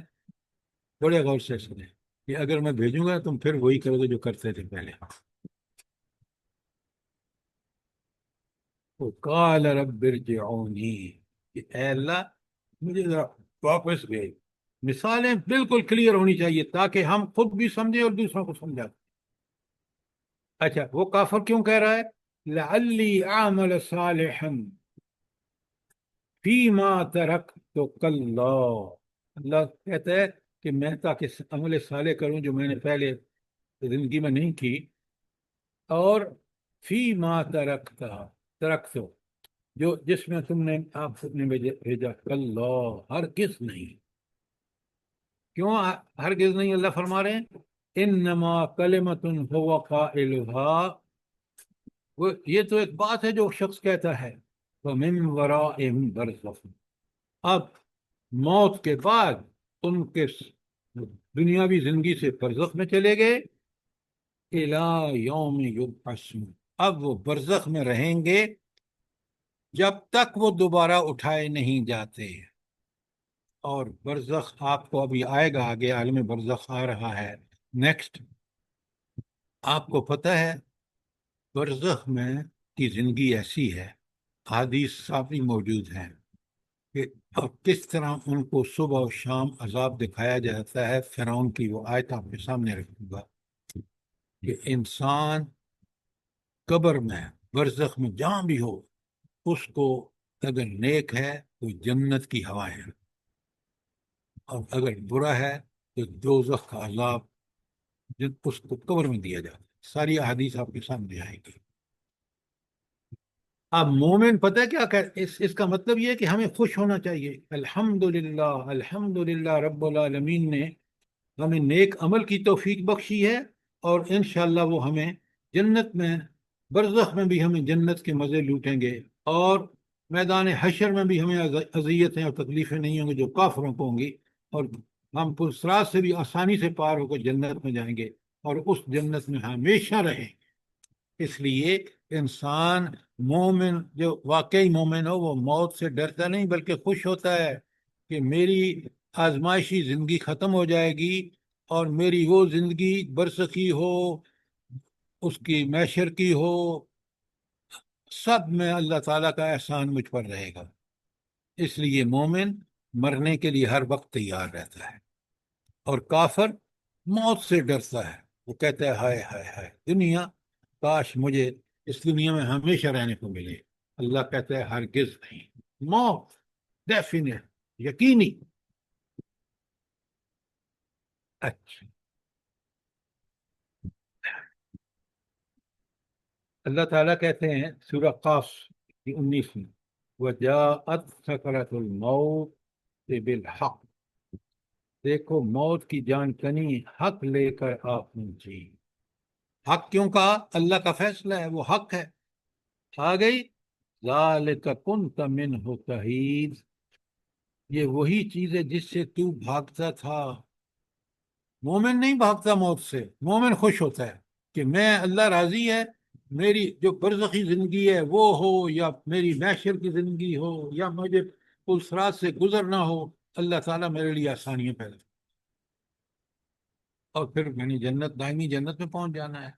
بڑے غور سے سنیں، کہ اگر میں بھیجوں گا تم پھر وہی کرو گے جو کرتے تھے پہلے. قال رب ارجعونی، کہ اے اللہ مجھے ذرا واپس بھیج. مثالیں بالکل کلیئر ہونی چاہیے تاکہ ہم خود بھی سمجھیں اور دوسروں کو سمجھا. اچھا، وہ کافر کیوں کہہ رہا ہے؟ لعلی اعمل صالحا فیما ترکت کلا، اللہ کہتا ہے کہ میں تاکہ عمل صالح کروں جو میں نے پہلے زندگی میں نہیں کی، اور فی ما ترکت جو جس میں تم نے آپ نے بھیجا، کلا ہرگز نہیں. کیوں ہرگز نہیں اللہ فرما رہے ہیں؟ انما کلمۃ هو قائلها، یہ تو ایک بات ہے جو شخص کہتا ہے. ومن ورائہم برزخ، اب موت کے بعد ان کے دنیاوی زندگی سے برزخ میں چلے گئے. الی یوم یبعثون، اب وہ برزخ میں رہیں گے جب تک وہ دوبارہ اٹھائے نہیں جاتے. اور برزخ آپ کو ابھی آئے گا، آگے عالم برزخ آ رہا ہے نیکسٹ. آپ کو پتہ ہے برزخ میں کی زندگی ایسی ہے، حدیث صافی موجود ہیں کہ اور کس طرح ان کو صبح و شام عذاب دکھایا جاتا ہے. فرعون کی وہ آیت آپ کے سامنے رکھوں گا کہ انسان قبر میں برزخ میں جہاں بھی ہو، اس کو اگر نیک ہے تو جنت کی ہوائیں، اور اگر برا ہے تو دوزخ کا عذاب اس کو قبر میں دیا جاتا ہے. ساری احادیث آپ کے سامنے آئے گی. اب مومن پتہ ہے کیا اس کا مطلب یہ ہے کہ ہمیں خوش ہونا چاہیے. الحمدللہ الحمدللہ رب العالمین نے ہمیں نیک عمل کی توفیق بخشی ہے، اور انشاءاللہ وہ ہمیں جنت میں، برزخ میں بھی ہمیں جنت کے مزے لوٹیں گے، اور میدان حشر میں بھی ہمیں اذیتیں اور تکلیفیں نہیں ہوں گی جو کافروں کو ہوں گی، اور ہم پرسرات سے بھی آسانی سے پار ہو کر جنت میں جائیں گے، اور اس جنت میں ہمیشہ رہیں. اس لیے انسان مومن جو واقعی مومن ہو وہ موت سے ڈرتا نہیں بلکہ خوش ہوتا ہے کہ میری آزمائشی زندگی ختم ہو جائے گی، اور میری وہ زندگی برزخی ہو، اس کی محشر کی ہو، سب میں اللہ تعالیٰ کا احسان مجھ پر رہے گا. اس لیے مومن مرنے کے لیے ہر وقت تیار رہتا ہے، اور کافر موت سے ڈرتا ہے. وہ کہتا ہے ہائے ہائے ہائے دنیا، کاش مجھے اس دنیا میں ہمیشہ رہنے کو ملے. اللہ کہتا ہے ہرگز نہیں، موت ڈیفینٹ، یقینی. اچھا، اللہ تعالیٰ کہتے ہیں سورہ قاف کی 19 میں، وَجَاءَتْ سَكْرَةُ الْمَوْتِ بِالْحَقِّ، دیکھو موت کی جان کنی حق لے کر آ پہنچی. حق کیوں کہا؟ اللہ کا فیصلہ ہے، وہ حق ہے. آ گئی. ذَلِكَ كُنْتَ مِنْهُ تَحِيدٌ، یہ وہی چیز ہے جس سے تو بھاگتا تھا. مومن نہیں بھاگتا موت سے، مومن خوش ہوتا ہے کہ میں اللہ راضی ہے، میری جو برزخی زندگی ہے وہ ہو، یا میری محشر کی زندگی ہو، یا مجھے پلسرات سے گزرنا ہو، اللہ تعالیٰ میرے لیے آسانیاں پیدا، اور پھر میں نے جنت، دائمی جنت میں پہنچ جانا ہے.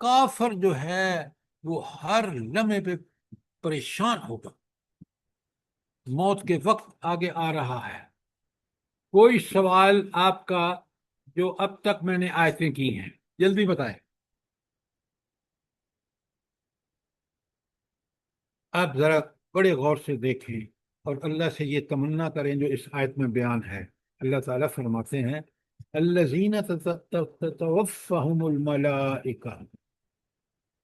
کافر جو ہے وہ ہر لمحے پہ پریشان ہوگا، موت کے وقت آگے آ رہا ہے. کوئی سوال آپ کا جو اب تک میں نے آیتیں کی ہیں جلدی بتائیں. آپ ذرا بڑے غور سے دیکھیں اور اللہ سے یہ تمنا کریں جو اس آیت میں بیان ہے. اللہ تعالیٰ فرماتے ہیں الذین تتوفاہم الملائکہ،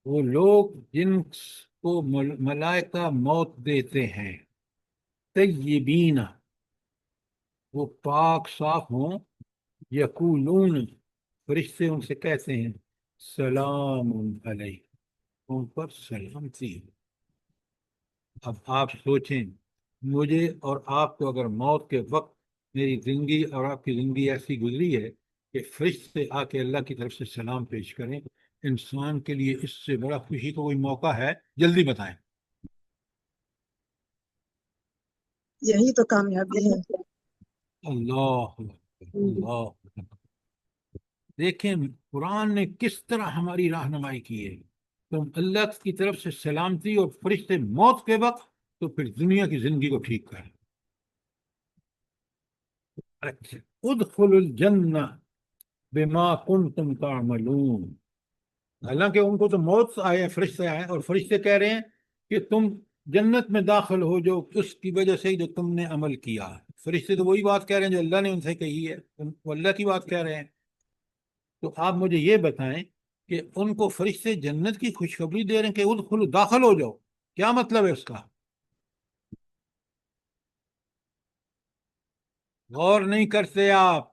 وہ لوگ جن کو ملائکہ موت دیتے ہیں، طیبین، وہ پاک صاف ہوں، یقولون، فرشتے ان سے کہتے ہیں سلام علیکم، ان پر سلامتی ہو. اب آپ سوچیں، مجھے اور آپ کو اگر موت کے وقت میری زندگی اور آپ کی زندگی ایسی گزری ہے کہ فرشتے آ کے اللہ کی طرف سے سلام پیش کریں، انسان کے لیے اس سے بڑا خوشی کا کوئی موقع ہے؟ جلدی بتائیں.
یہی تو کامیابی ہے.
اللہ اللہ. دیکھیں قرآن نے کس طرح ہماری رہنمائی کی ہے. تم اللہ کی طرف سے سلامتی اور فرشتے موت کے وقت، تو پھر دنیا کی زندگی کو ٹھیک کریں. اچھا، ادخلوا الجنہ بما کنتم تعملون. حالانکہ ان کو تو موت آئے، فرشتے آئے، اور فرشتے کہہ رہے ہیں کہ تم جنت میں داخل ہو جو اس کی وجہ سے جو تم نے عمل کیا. فرشتے تو وہی بات کہہ رہے ہیں جو اللہ نے ان سے کہی ہے، وہ اللہ کی بات کہہ رہے ہیں. تو آپ مجھے یہ بتائیں کہ ان کو فرشتے جنت کی خوشخبری دے رہے ہیں کہ ادخلوا، داخل ہو جاؤ، کیا مطلب ہے اس کا؟ غور نہیں کرتے آپ.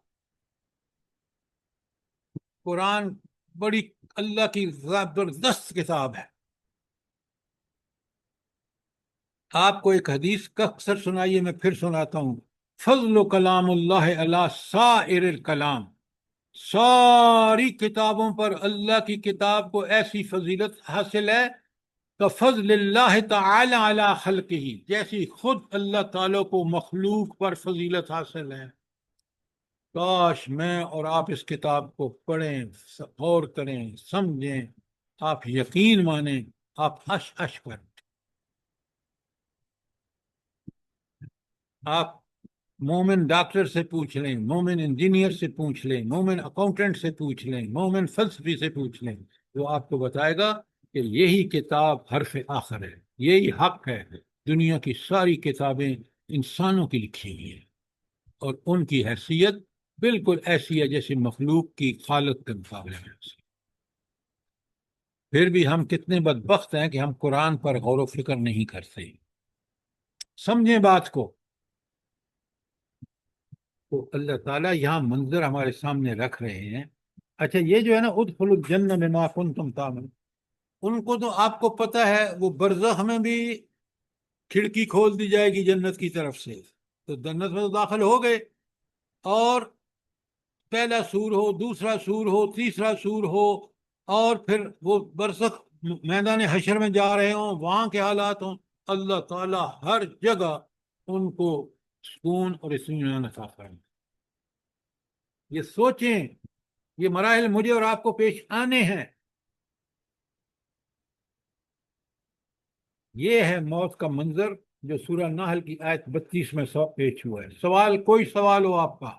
قرآن بڑی اللہ کی زبردست کتاب ہے. آپ کو ایک حدیث کا اکثر سنائیے، میں پھر سناتا ہوں. فضل کلام اللہ علی سائر الکلام، ساری کتابوں پر اللہ کی کتاب کو ایسی فضیلت حاصل ہے کہ فضل اللہ تعالی علی خلقہ، جیسی خود اللہ تعالیٰ کو مخلوق پر فضیلت حاصل ہے. کاش میں اور آپ اس کتاب کو پڑھیں، غور کریں، سمجھیں، آپ یقین مانیں، آپ اش کریں. آپ مومن ڈاکٹر سے پوچھ لیں، مومن انجینئر سے پوچھ لیں، مومن اکاؤنٹنٹ سے پوچھ لیں، مومن فلسفی سے پوچھ لیں، وہ آپ کو بتائے گا کہ یہی کتاب حرف آخر ہے، یہی حق ہے. دنیا کی ساری کتابیں انسانوں کی لکھی ہوئی ہیں، اور ان کی حیثیت بالکل ایسی ہے جیسے مخلوق کی خالق کے مقابلے میں. پھر بھی ہم کتنے بدبخت ہیں کہ ہم قرآن پر غور و فکر نہیں کرتے. سمجھیں بات کو. تو اللہ تعالیٰ یہاں منظر ہمارے سامنے رکھ رہے ہیں. اچھا، یہ جو ہے نا ادخلوا الجنہ بما کنتم تعملون، ان کو تو آپ کو پتہ ہے وہ برزخ میں بھی کھڑکی کھول دی جائے گی جنت کی طرف سے، تو جنت میں تو داخل ہو گئے، اور پہلا سور ہو، دوسرا سور ہو، تیسرا سور ہو، اور پھر وہ برزخ میدان حشر میں جا رہے ہوں، وہاں کے حالات ہوں، اللہ تعالیٰ ہر جگہ ان کو سکون اور اطمینان عطا فرمائے. یہ سوچیں، یہ مراحل مجھے اور آپ کو پیش آنے ہیں. یہ ہے موت کا منظر جو سورہ نحل کی آیت 32 میں پیش ہوا ہے. سوال، کوئی سوال ہو آپ کا؟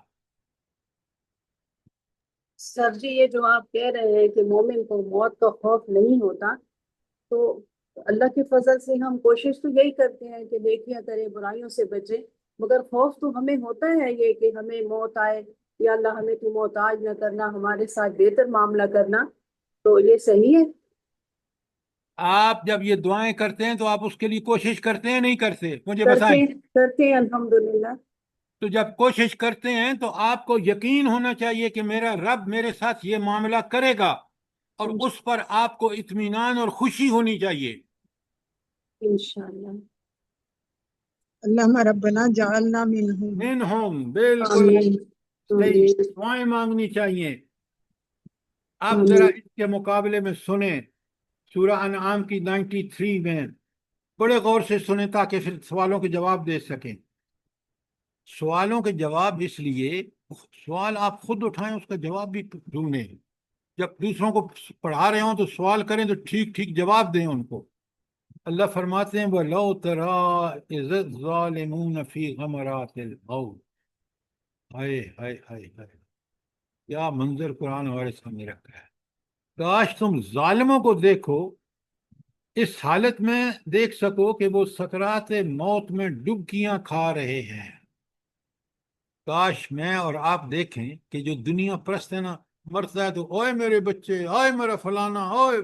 سر جی، یہ جو آپ کہہ رہے ہیں کہ مومن کو موت کا خوف نہیں ہوتا، تو اللہ کے فضل سے ہم کوشش تو یہی کرتے ہیں کہ نیکیاں کریں، برائیوں سے بچیں، مگر خوف تو ہمیں ہوتا ہے یہ کہ ہمیں موت آئے، یا اللہ ہمیں تو محتاج نہ کرنا، ہمارے ساتھ بہتر معاملہ کرنا. تو یہ صحیح ہے؟
آپ جب یہ دعائیں کرتے ہیں تو آپ اس کے لیے کوشش کرتے ہیں نہیں کرتے؟ مجھے
کرتے
بتائیں.
کرتے ہیں الحمدللہ.
تو جب کوشش کرتے ہیں تو آپ کو یقین ہونا چاہیے کہ میرا رب میرے ساتھ یہ معاملہ کرے گا، اور اس پر آپ کو اطمینان اور خوشی ہونی چاہیے.
انشاءاللہ.
اللہم ربنا جعلنا منہم.
منہم، بالکل
آمین.
صحیح.
آمین.
دعائیں مانگنی چاہیے. آپ ذرا
آمین.
اس کے مقابلے میں سنیں سورہ انعام کی 93 میں، بڑے غور سے سنیں تاکہ پھر سوالوں کے جواب دے سکیں. سوالوں کے جواب اس لیے، سوال آپ خود اٹھائیں، اس کا جواب بھی ڈھونڈیں. جب دوسروں کو پڑھا رہے ہوں تو سوال کریں تو ٹھیک ٹھیک جواب دیں ان کو. اللہ فرماتے ہیں وَلَوْ تَرَىٰ إِذِ الظَّالِمُونَ فِي غَمَرَاتِ الْمَوْتِ. ہائے ہائے ہائے ہائے، کیا منظر قرآن ہمارے سامنے رکھا ہے. کاش تم ظالموں کو دیکھو، اس حالت میں دیکھ سکو کہ وہ سکرات موت میں ڈبکیاں کھا رہے ہیں. کاش میں اور آپ دیکھیں کہ جو دنیا پرست ہے نا، مرتا ہے تو اوئے میرے بچے، اوئے میرا فلانا، اوئے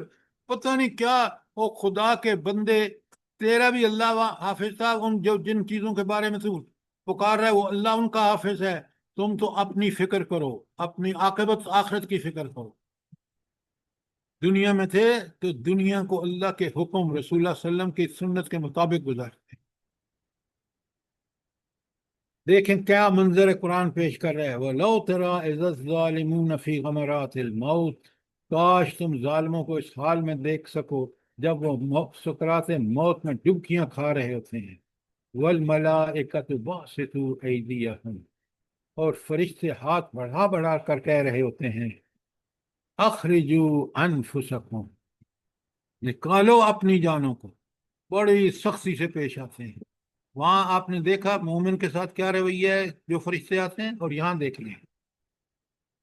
پتہ نہیں کیا. او خدا کے بندے، تیرا بھی اللہ حافظ تھا. ان جن چیزوں کے بارے میں تو پکار رہا ہے وہ اللہ ان کا حافظ ہے. تم تو اپنی فکر کرو، اپنی عاقبت آخرت کی فکر کرو. دنیا میں تھے تو دنیا کو اللہ کے حکم، رسول اللہ صلی اللہ علیہ وسلم کی سنت کے مطابق گزارتے. دیکھیں کیا منظر قرآن پیش کر رہا ہے. وَلَوْ تَرَىٰ إِذَا الظَّالِمُونَ فِي غَمَرَاتِ الْمَوْتِ. کاش تم ظالموں کو اس حال میں دیکھ سکو جب وہ سکرات موت میں ڈبکیاں کھا رہے ہوتے ہیں. وَالْمَلَائِكَةُ بَاسِطُو أَيْدِيَهُمْ. اور فرشتے ہاتھ بڑھا بڑھا کر کہہ رہے ہوتے ہیں اخرجوا انفسکم، نکالو اپنی جانوں کو. بڑی سختی سے پیش آتے ہیں. وہاں آپ نے دیکھا مومن کے ساتھ کیا رویہ ہے جو فرشتے آتے ہیں، اور یہاں دیکھ لیں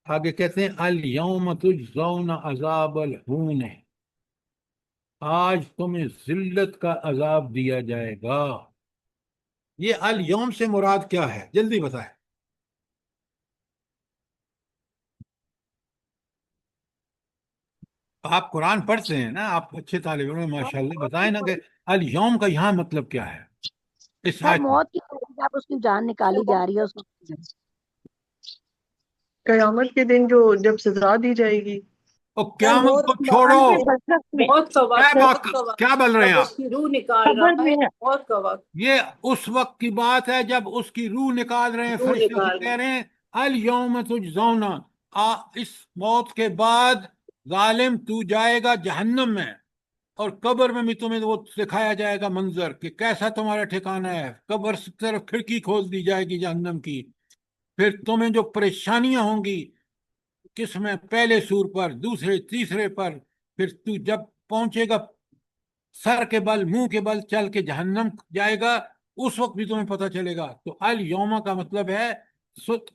آگے کہتے ہیں الیوم تجزون عذاب الہون. آج تمہیں ذلت کا عذاب دیا جائے گا. یہ الیوم سے مراد کیا ہے؟ جلدی بتائیں. آپ قرآن پڑھتے ہیں نا، آپ اچھے طالب علم ہیں ماشاءاللہ، بتائیں نا کہ الیوم کا یہاں مطلب کیا ہے اس
سر
آیت میں؟
موت کی جب اس کی جان نکالی جا رہی ہے اس وقت
قیامت کے دن جب سزا دی جائے گی.
اور
سر
قیامت
موت
کو چھوڑو،
موت کا وقت، موت کا
کیا
وقت
بول رہے ہیں
جب
آپ؟
اس کی روح نکال رہا ہے، موت کا وقت
یہ اس وقت کی بات ہے جب اس کی روح نکال رہے ہیں،
روح
فرشتے سے
نکال
کہہ
رہا
رہے ہیں الیوم تجزون، اس موت کے بعد ظالم تو جائے گا جہنم میں، اور قبر میں بھی تمہیں وہ دکھایا جائے گا منظر کہ کیسا تمہارا ٹھکانہ ہے، قبر سے طرف کھڑکی کھول دی جائے گی جہنم کی، پھر تمہیں جو پریشانیاں ہوں گی، کس میں پہلے سور پر، دوسرے تیسرے پر، پھر تو جب پہنچے گا سر کے بل منہ کے بل چل کے جہنم جائے گا، اس وقت بھی تمہیں پتہ چلے گا۔ تو الیوم کا مطلب ہے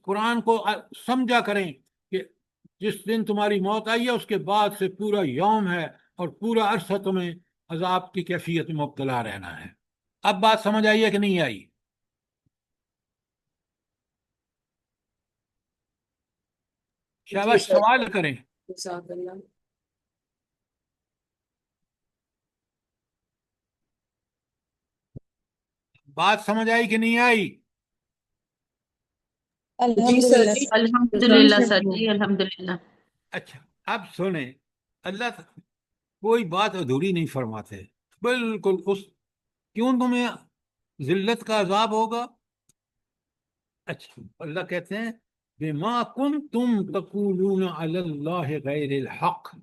قرآن کو سمجھا کریں کہ جس دن تمہاری موت آئی ہے اس کے بعد سے پورا یوم ہے اور پورا عرصہ تمہیں عذاب کی کیفیت میں مبتلا رہنا ہے۔ اب بات سمجھ آئی ہے کہ نہیں آئی؟
جی
شاباش،
سر،
سوال کریں۔
جزاک اللہ۔
بات سمجھ آئی کہ نہیں آئی؟
جی سر،
الحمدللہ
جی
الحمدللہ سر جی، الحمدللہ۔
اچھا، اب سنیں، اللہ کوئی بات ادھوری نہیں فرماتے، بالکل کیوں تمہیں ذلت کا عذاب ہوگا؟ اچھا، اللہ کہتے ہیں بما کنتم تقولون علی اللہ غیر الحق،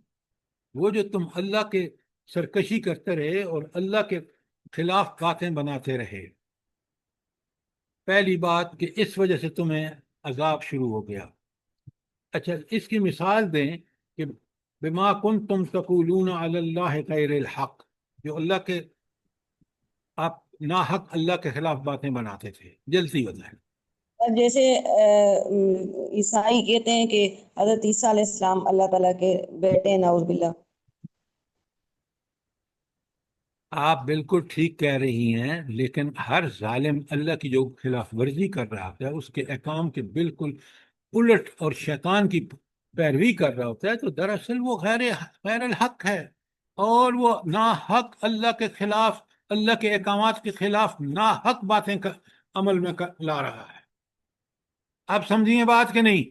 وہ جو تم اللہ کے سرکشی کرتے رہے اور اللہ کے خلاف باتیں بناتے رہے، پہلی بات کہ اس وجہ سے تمہیں عذاب شروع ہو گیا۔ اچھا، اس کی مثال دیں کہ بما کنتم تقولون علی اللہ غیر الحق، جو اللہ کے آپ ناحق اللہ کے خلاف باتیں بناتے تھے، جلدی بتائیں۔
اب جیسے عیسائی کہتے ہیں کہ حضرت عیسیٰ علیہ السلام اللہ تعالیٰ کے بیٹے ہیں، نعوذ باللہ۔
آپ بالکل ٹھیک کہہ رہی ہیں، لیکن ہر ظالم اللہ کی جو خلاف ورزی کر رہا ہوتا ہے، اس کے احکام کے بالکل الٹ اور شیطان کی پیروی کر رہا ہوتا ہے، تو دراصل وہ غیر الحق ہے، اور وہ ناحق اللہ کے خلاف، اللہ کے احکامات کے خلاف ناحق باتیں عمل میں لا رہا ہے۔ آپ سمجھیے بات کہ نہیں؟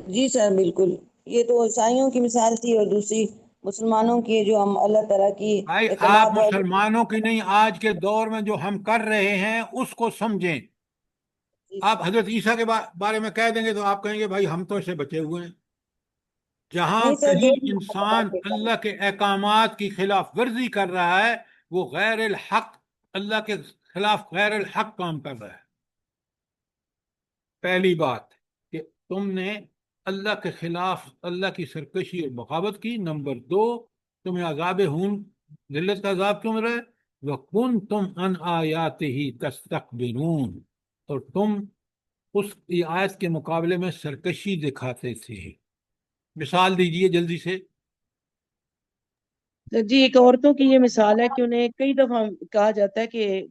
جی سر بالکل، یہ تو عیسائیوں کی مثال تھی، اور دوسری مسلمانوں کی جو ہم اللہ تعالیٰ کی
بھائی، آپ
اعتماد اور
مسلمانوں کی نہیں، آج کے دور میں جو ہم کر رہے ہیں اس کو سمجھیں۔ آپ حضرت عیسیٰ کے بارے میں کہہ دیں گے تو آپ کہیں گے بھائی ہم تو اسے بچے ہوئے ہیں۔ جہاں
نہیں سر، جو
کہیں
بھی
انسان اللہ کے احکامات کی خلاف ورزی کر رہا ہے، وہ غیر الحق، اللہ کے خلاف غیر الحق کام کر رہا ہے۔ پہلی بات کہ تم نے اللہ کے خلاف اللہ کی سرکشی اور بغاوت کی۔ نمبر دو، تمہیں عذاب ہون، ذلت کا عذاب کیوں مل رہا ہے؟ وَكُنْتُمْ عَنْ آيَاتِهِ تَسْتَكْبِرُونَ، اور تم اس آیت کے مقابلے میں سرکشی دکھاتے تھے۔ مثال دیجئے جلدی سے۔
جی، ایک عورتوں کی یہ مثال ہے کہ انہیں کئی دفعہ کہا جاتا ہے کہ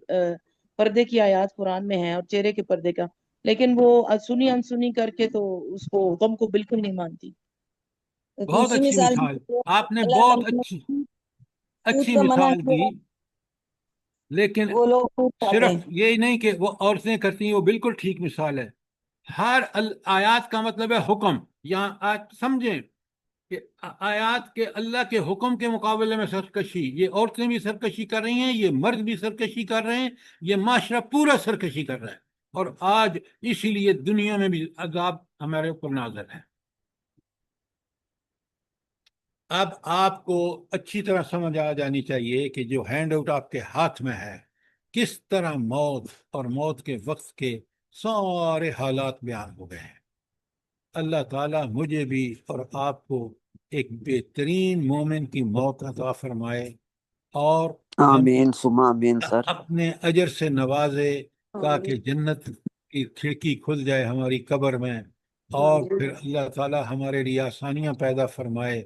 پردے کی آیات قرآن میں ہیں اور چہرے کے پردے کا، لیکن وہ سنی انسنی کر کے تو اس کو غم کو بالکل نہیں مانتی۔
بہت
دوسری
اچھی
مثال
مثال، آپ نے
اللہ
بہت
تعالیٰ نے سود
اچھی
کا منع
مثال
کیا،
دی، لیکن
وہ لوگ سود کھاتے
صرف
ہیں۔
یہی نہیں کہ وہ عورتیں کرتی ہیں، وہ بالکل ٹھیک مثال ہے۔ ہر آیات کا مطلب ہے حکم، یہاں آج سمجھیں کہ آیات کے اللہ کے حکم کے مقابلے میں سرکشی، یہ عورتیں بھی سرکشی کر رہی ہیں، یہ مرد بھی سرکشی کر رہے ہیں، یہ معاشرہ پورا سرکشی کر رہا ہے، اور آج اسی لیے دنیا میں بھی عذاب ہمارے اوپر نازل ہے۔ اب آپ کو اچھی طرح سمجھ آ جانی چاہیے کہ جو ہینڈ آؤٹ آپ کے ہاتھ میں ہے، کس طرح موت اور موت کے وقت کے سارے حالات بیان ہو گئے ہیں۔ اللہ تعالیٰ مجھے بھی اور آپ کو ایک بہترین مومن کی موت عطا فرمائے، اور
آمین ثم آمین سر۔
اپنے اجر سے نوازے، تاکہ جنت کی کھڑکی کھل جائے ہماری قبر میں، اور پھر اللہ تعالیٰ ہمارے لیے آسانیاں پیدا فرمائے،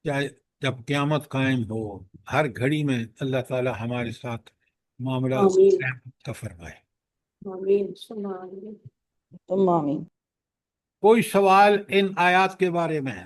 چاہے جب قیامت قائم ہو، ہر گھڑی میں اللہ تعالیٰ ہمارے ساتھ معاملہ
آمین،
کا فرمائے۔
آمین، آمین۔
تم آمین۔
کوئی سوال ان آیات کے بارے میں ہے؟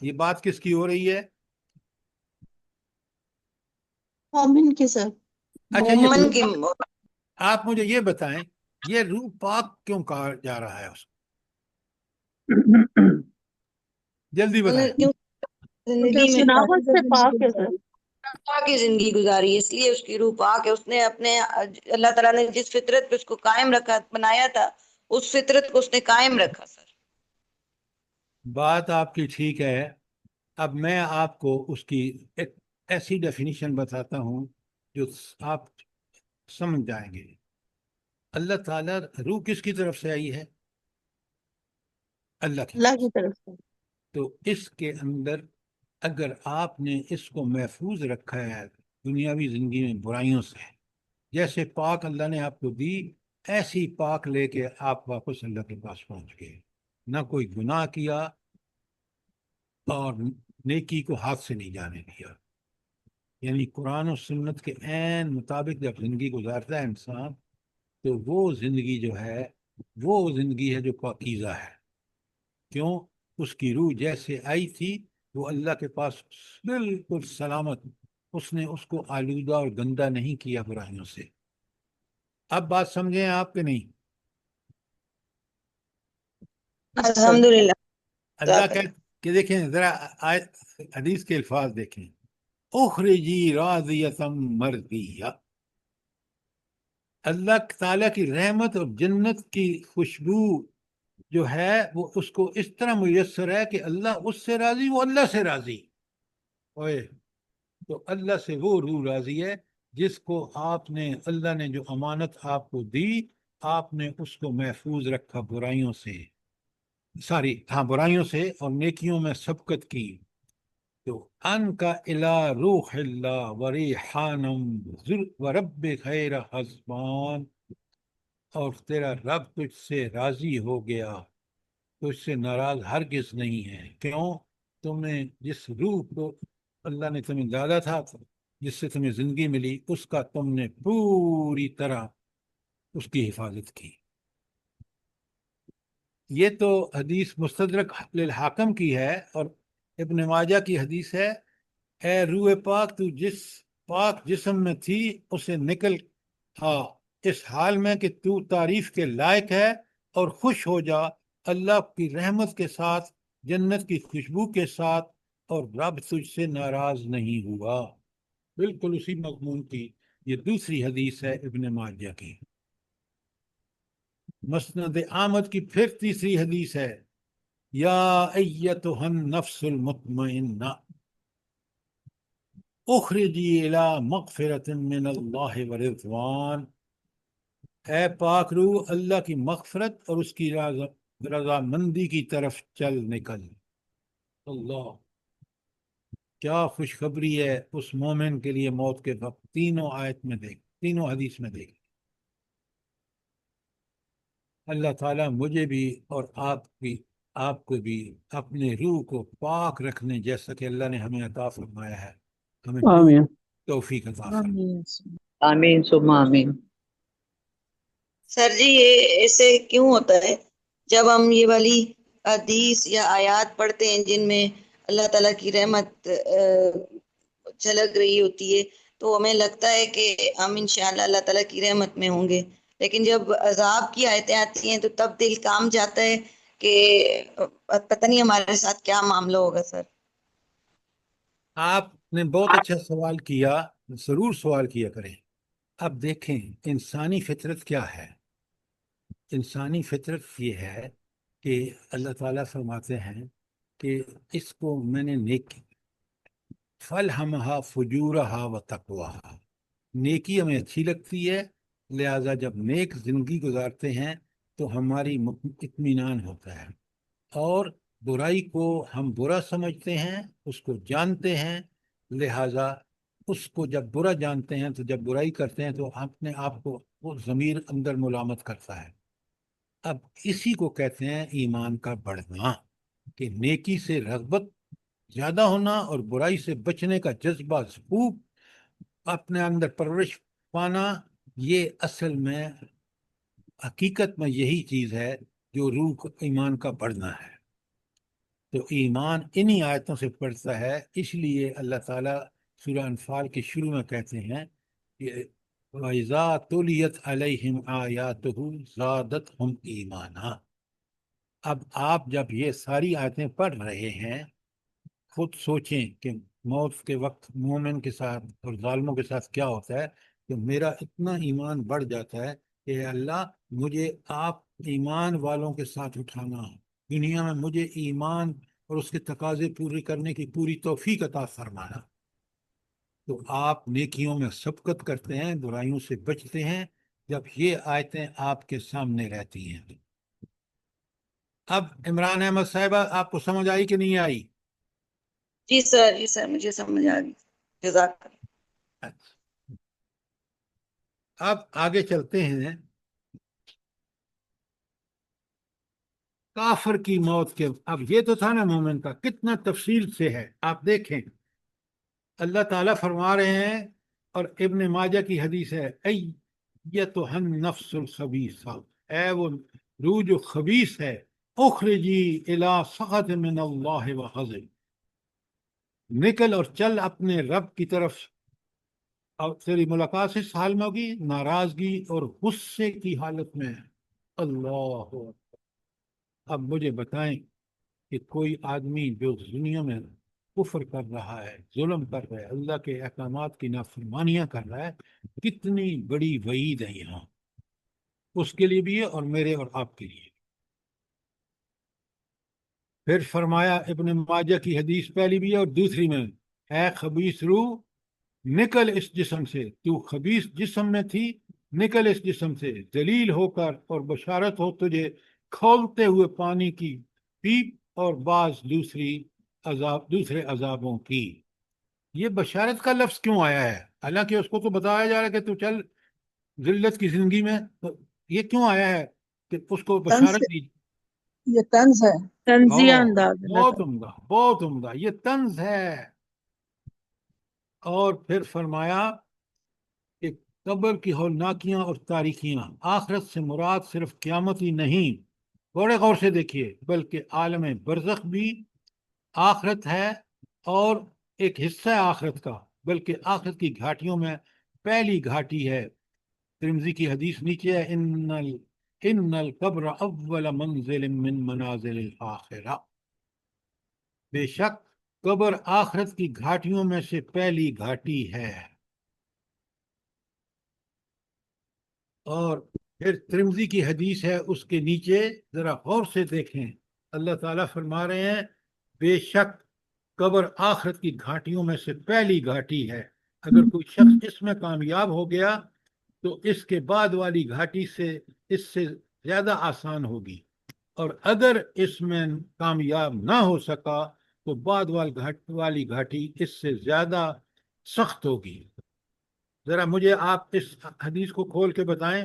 یہ بات کس کی ہو رہی ہے؟
مومن کے سر،
اچھا
مومن کے
آپ مجھے یہ بتائیں، یہ روح پاک کیوں کہا جا رہا ہے اس کو؟ جلدی بتائیں۔
زندگی میں
شناخت سے پاک ہے سر۔
پاک کی زندگی گزاری، اس لیے اس کی روح پاک ہے۔ اس نے اپنے اللہ تعالیٰ نے جس فطرت پہ اس کو قائم رکھا، بنایا تھا، اس فطرت کو اس نے قائم رکھا سر۔
بات آپ کی ٹھیک ہے۔ اب میں آپ کو اس کی ایک ایسی ڈیفینیشن بتاتا ہوں جو آپ سمجھ جائیں گے۔ اللہ تعالیٰ، روح کس کی طرف سے آئی ہے؟ اللہ کی
اللہ
طرف
کی
سے۔
طرف سے۔
تو اس کے اندر اگر آپ نے اس کو محفوظ رکھا ہے دنیاوی زندگی میں برائیوں سے، جیسے پاک اللہ نے آپ کو دی، ایسی پاک لے کے آپ واپس اللہ کے پاس پہنچ گئے، نہ کوئی گناہ کیا اور نیکی کو ہاتھ سے نہیں جانے دیا۔ یعنی قرآن و سنت کے عین مطابق جب زندگی گزارتا ہے انسان، تو وہ زندگی جو ہے وہ زندگی ہے جو پاکیزہ ہے۔ کیوں؟ اس کی روح جیسے آئی تھی وہ اللہ کے پاس بالکل سلامت، اس نے اس کو آلودہ اور گندہ نہیں کیا برائیوں سے۔ اب بات سمجھیں آپ کہ نہیں؟
الحمدللہ۔
اللہ کہ دیکھیں ذرا حدیث کے الفاظ دیکھیں، اخرجی راضیۃ مرضیہ۔ اللہ تعالیٰ کی رحمت اور جنت کی خوشبو جو ہے وہ اس کو اس طرح میسر ہے کہ اللہ اس سے راضی، وہ اللہ سے راضی۔ اوئے، تو اللہ سے وہ روح راضی ہے جس کو آپ نے، اللہ نے جو امانت آپ کو دی، آپ نے اس کو محفوظ رکھا برائیوں سے، برائیوں سے، اور نیکیوں میں سبقت کی۔ تو ان کا الا روح اللہ وریحانم ورب خیر حسبان، اور تیرا رب تجھ سے راضی ہو گیا، تجھ سے ناراض ہرگز نہیں ہے۔ کیوں؟ تم نے جس روح کو اللہ نے تمہیں ڈالا تھا، جس سے تمہیں زندگی ملی، اس کا تم نے پوری طرح اس کی حفاظت کی۔ یہ تو حدیث مستدرک للحاکم کی ہے، اور ابن ماجہ کی حدیث ہے، اے روح پاک، تو جس پاک جسم میں تھی اسے نکل اس حال میں کہ تو تعریف کے لائق ہے، اور خوش ہو جا اللہ کی رحمت کے ساتھ، جنت کی خوشبو کے ساتھ، اور رب تجھ سے ناراض نہیں ہوا۔ بالکل اسی مضمون کی یہ دوسری حدیث ہے ابن ماجہ کی۔ مسند احمد کی پھر تیسری حدیث ہے، یا ایتھا النفس المطمئنہ اخرجی الی مغفرۃ من اللہ ورضوان، اے پاک روح، اللہ کی مغفرت اور اس کی رضامندی کی طرف چل نکل۔ اللہ، کیا خوشخبری ہے اس مومن کے لیے موت کے وقت۔ تینوں آیت میں دیکھ، تینوں حدیث میں دیکھ۔ اللہ تعالیٰ مجھے بھی اور آپ کو بھی اپنے روح کو پاک رکھنے جیسا کہ اللہ نے ہمیں عطا فرمایا ہے، ہمیں
آمین
توفیق عطا فرمائے۔
آمین۔
آمین ثم آمین۔
سر جی، یہ ایسے کیوں ہوتا ہے جب ہم یہ والی حدیث یا آیات پڑھتے ہیں جن میں اللہ تعالیٰ کی رحمت جھلک رہی ہوتی ہے، تو ہمیں لگتا ہے کہ ہم انشاءاللہ اللہ تعالیٰ کی رحمت میں ہوں گے، لیکن جب عذاب کی آیتیں آتی ہیں تو تب دل کام جاتا ہے کہ پتہ نہیں ہمارے ساتھ کیا معاملہ ہوگا سر۔
آپ نے بہت اچھا سوال کیا، ضرور سوال کیا کریں۔ اب دیکھیں انسانی فطرت کیا ہے۔ انسانی فطرت یہ ہے کہ اللہ تعالیٰ فرماتے ہیں کہ اس کو میں نے نیکی فَأَلْهَمَهَا فُجُورَهَا وَتَقْوَاهَا، نیکی ہمیں اچھی لگتی ہے، لہٰذا جب نیک زندگی گزارتے ہیں تو ہماری اطمینان ہوتا ہے، اور برائی کو ہم برا سمجھتے ہیں، اس کو جانتے ہیں، لہٰذا اس کو جب برا جانتے ہیں تو جب برائی کرتے ہیں تو اپنے آپ کو وہ ضمیر اندر ملامت کرتا ہے۔ اب اسی کو کہتے ہیں ایمان کا بڑھنا، کہ نیکی سے رغبت زیادہ ہونا اور برائی سے بچنے کا جذبہ خوب اپنے اندر پرورش پانا، یہ اصل میں حقیقت میں یہی چیز ہے جو روح ایمان کا بڑھنا ہے۔ تو ایمان انہی آیتوں سے پڑتا ہے، اس لیے اللہ تعالیٰ سورہ انفال کے شروع میں کہتے ہیں کہ وَإِذَا تُلِيَتْ عَلَيْهِمْ آيَاتُهُ زَادَتْهُمْ ایمانا۔ اب آپ جب یہ ساری آیتیں پڑھ رہے ہیں، خود سوچیں کہ موت کے وقت مومن کے ساتھ اور ظالموں کے ساتھ کیا ہوتا ہے کہ میرا اتنا ایمان بڑھ جاتا ہے کہ اللہ مجھے آپ ایمان والوں کے ساتھ اٹھانا، دنیا میں مجھے ایمان اور اس کے تقاضے پورے کرنے کی پوری توفیق عطا فرمانا۔ تو آپ نیکیوں میں سبقت کرتے ہیں، برائیوں سے بچتے ہیں جب یہ آیتیں آپ کے سامنے رہتی ہیں۔ اب عمران احمد صاحبہ آپ کو سمجھ آئی کہ نہیں آئی؟
جی سر مجھے سمجھ آ گئی، جزاک اللہ۔
اچھا، اب آگے چلتے ہیں۔ کافر کی موت کے، اب یہ تو تھا نا مومن کا، کتنا تفصیل سے ہے آپ دیکھیں۔ اللہ تعالیٰ فرما رہے ہیں، اور ابن ماجہ کی حدیث ہے، ایتھا النفس الخبیثہ، اے وہ روح جو خبیث ہے، اخرجی الی سخط من اللہ وغضب، نکل اور چل اپنے رب کی طرف، اور تیری ملاقات اس حال میں ہوگی، ناراضگی اور غصے کی حالت میں۔ اللہ اکبر۔ اب مجھے بتائیں کہ کوئی آدمی جو دنیا میں کفر کر رہا ہے، ظلم کر رہا ہے، اللہ کے احکامات کی نافرمانیاں کر رہا ہے، کتنی بڑی وعید ہے یہاں اس کے لیے بھی ہے اور میرے اور آپ کے لیے۔ پھر فرمایا ابن ماجہ کی حدیث پہلی بھی ہے اور دوسری میں، اے خبیث روح نکل اس جسم سے، تو خبیث جسم میں تھی، نکل اس جسم سے ذلیل ہو کر، اور بشارت ہو تجھے کھولتے ہوئے پانی کی پیپ اور بعض دوسرے عذابوں کی۔ یہ بشارت کا لفظ کیوں آیا ہے؟ حالانکہ اس کو تو بتایا جا رہا ہے کہ تو چل ذلت کی زندگی میں، تو یہ کیوں آیا ہے کہ اس کو
طنز
بشارت دی؟
یہ طنز ہے۔
تنزیہ انداز اللہ
بہت
تعالیٰ۔
عمدہ، بہت عمدہ، یہ طنز ہے۔ اور پھر فرمایا کہ قبر کی ہولناکیاں اور تاریکیاں، آخرت سے مراد صرف قیامت ہی نہیں، بڑے غور سے دیکھیے، بلکہ عالم برزخ بھی آخرت ہے، اور ایک حصہ ہے آخرت کا، بلکہ آخرت کی گھاٹیوں میں پہلی گھاٹی ہے۔ ترمذی کی حدیث نیچے ہے، ان القبر اول منزل من منازل الاخرہ، بے شک قبر آخرت کی گھاٹیوں میں سے پہلی گھاٹی ہے۔ اور پھر ترمذی کی حدیث ہے، اس کے نیچے ذرا غور سے دیکھیں، اللہ تعالیٰ فرما رہے ہیں بے شک قبر آخرت کی گھاٹیوں میں سے پہلی گھاٹی ہے، اگر کوئی شخص اس میں کامیاب ہو گیا تو اس کے بعد والی گھاٹی اس سے زیادہ آسان ہوگی، اور اگر اس میں کامیاب نہ ہو سکا تو بعد والی گھاٹی اس سے زیادہ سخت ہوگی۔ ذرا مجھے آپ اس حدیث کو کھول کے بتائیں۔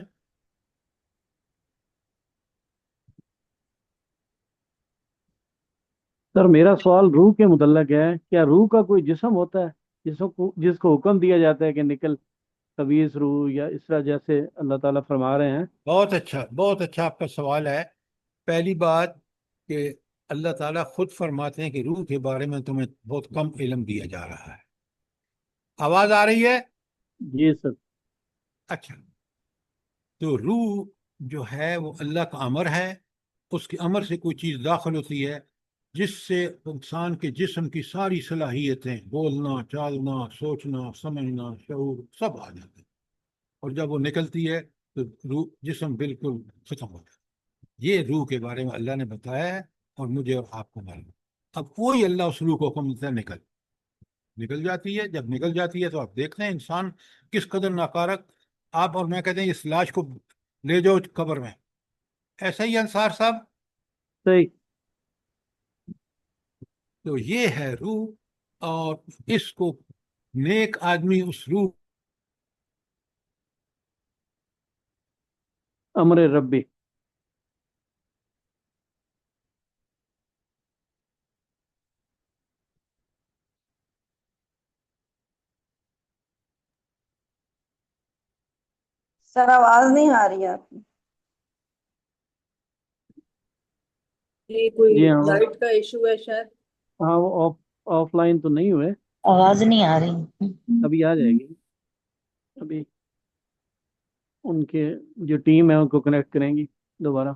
سر میرا سوال روح کے متعلق ہے، کیا روح کا کوئی جسم ہوتا ہے جس کو حکم دیا جاتا ہے کہ نکل، خبیث روح، یا اس طرح جیسے اللہ تعالیٰ فرما رہے ہیں؟
بہت اچھا، بہت اچھا آپ کا سوال ہے۔ پہلی بات کہ اللہ تعالیٰ خود فرماتے ہیں کہ روح کے بارے میں تمہیں بہت کم علم دیا جا رہا ہے۔ آواز آ رہی ہے؟
جی سر۔
اچھا، تو روح جو ہے وہ اللہ کا امر ہے، اس کے امر سے کوئی چیز داخل ہوتی ہے جس سے انسان کے جسم کی ساری صلاحیتیں، بولنا، چالنا، سوچنا، سمجھنا، شعور، سب آ جاتے ہیں، اور جب وہ نکلتی ہے تو روح، جسم بالکل ختم ہو جاتا ہے۔ یہ روح کے بارے میں اللہ نے بتایا ہے، اور مجھے اور آپ کو معلوم۔ اب وہی اللہ اس روح کو حکم دیتا ہے نکل جاتی ہے۔ جب نکل جاتی ہے تو آپ دیکھتے ہیں انسان کس قدر ناکارک، آپ اور میں کہتے ہیں اس لاش کو لے جاؤ قبر میں، ایسا ہی انصار صاحب۔
صحیح۔
تو یہ ہے روح، اور اس کو نیک آدمی اس روح
امر ربی۔
سر آواز نہیں آ رہی ہے آپ کی۔
یہ کوئی
جی ہاں
لائٹ کا ایشو ہے شاید.
ہاں وہ آف لائن تو نہیں ہوئے،
آواز نہیں آ رہی.
ابھی آ جائے گی. ابھی ان کے جو ٹیم ہے ان کو کنیکٹ کریں گی دوبارہ.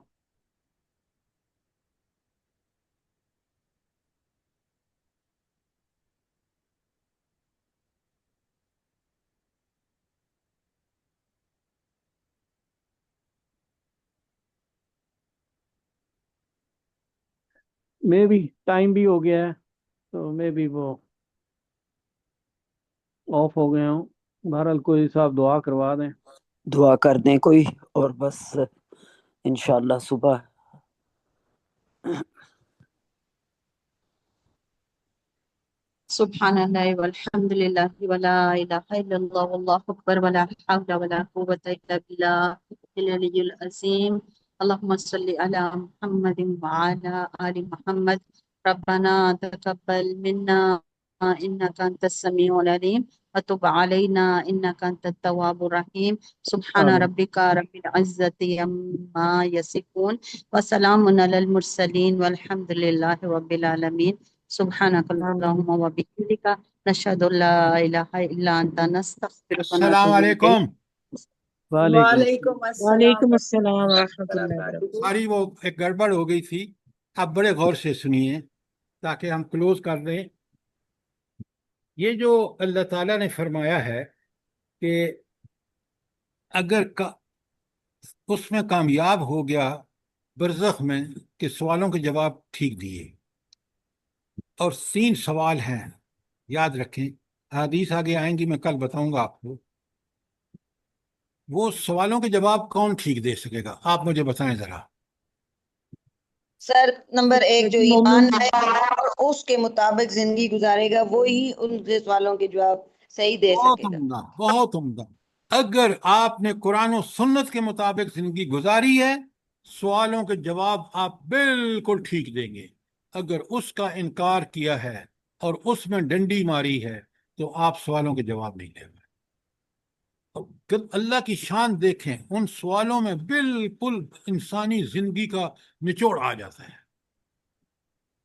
میں بھی ٹائم بھی ہو گیا ہے تو میں بھی وہ آف ہو گیا ہوں. بہرحال کوئی صاحب دعا کروا دیں.
دعا کر دیں کوئی، اور بس انشاءاللہ صبح.
سبحان اللہ والحمد للہ ولا الہ الا اللہ واللہ اکبر ولا حول ولا قوة الا باللہ العلی العظیم. اللہم صلی علی محمد وعلی آل محمد. ربنا تقبل منا انک انت السمیع العلیم وتب علینا انک انت التواب الرحیم. سبحان
آمین.
ربک رب العزت عما یصفون وسلام علی المرسلین والحمد للہ رب العالمین. سبحانک اللہم و بحمدک نشہد ان لا الہ الا انت نستغفرک
السلام
ونتوب الیک.
علیکم.
وعلیکم
وعلیکم السلام
وعلیکم
ورحمۃ
السلام
اللہ
ورحمۃ اللہ وبرکاتہ.
وبرکاتہ.
ساری وہ ایک گڑبڑ ہو گئی تھی، آپ بڑے غور سے سنیے تاکہ ہم کلوز کر دیں. یہ جو اللہ تعالیٰ نے فرمایا ہے کہ اگر اس میں کامیاب ہو گیا برزخ میں کہ سوالوں کے جواب ٹھیک دیے، اور 3 سوال ہیں، یاد رکھیں. حدیث آگے آئیں گی، میں کل بتاؤں گا آپ کو. وہ سوالوں کے جواب کون ٹھیک دے سکے گا؟ آپ مجھے بتائیں ذرا.
سر نمبر 1 جو
مومن.
ایمان لائے گا اور اس کے مطابق زندگی گزارے گا وہی ان کے سوالوں کے جواب صحیح دے
بہت
سکے گا.
عمدہ، بہت عمدہ. اگر آپ نے قرآن و سنت کے مطابق زندگی گزاری ہے، سوالوں کے جواب آپ بالکل ٹھیک دیں گے. اگر اس کا انکار کیا ہے اور اس میں ڈنڈی ماری ہے تو آپ سوالوں کے جواب نہیں دیں گے. اللہ کی شان دیکھیں، ان سوالوں میں بالکل انسانی زندگی کا نچوڑ آ جاتا ہے،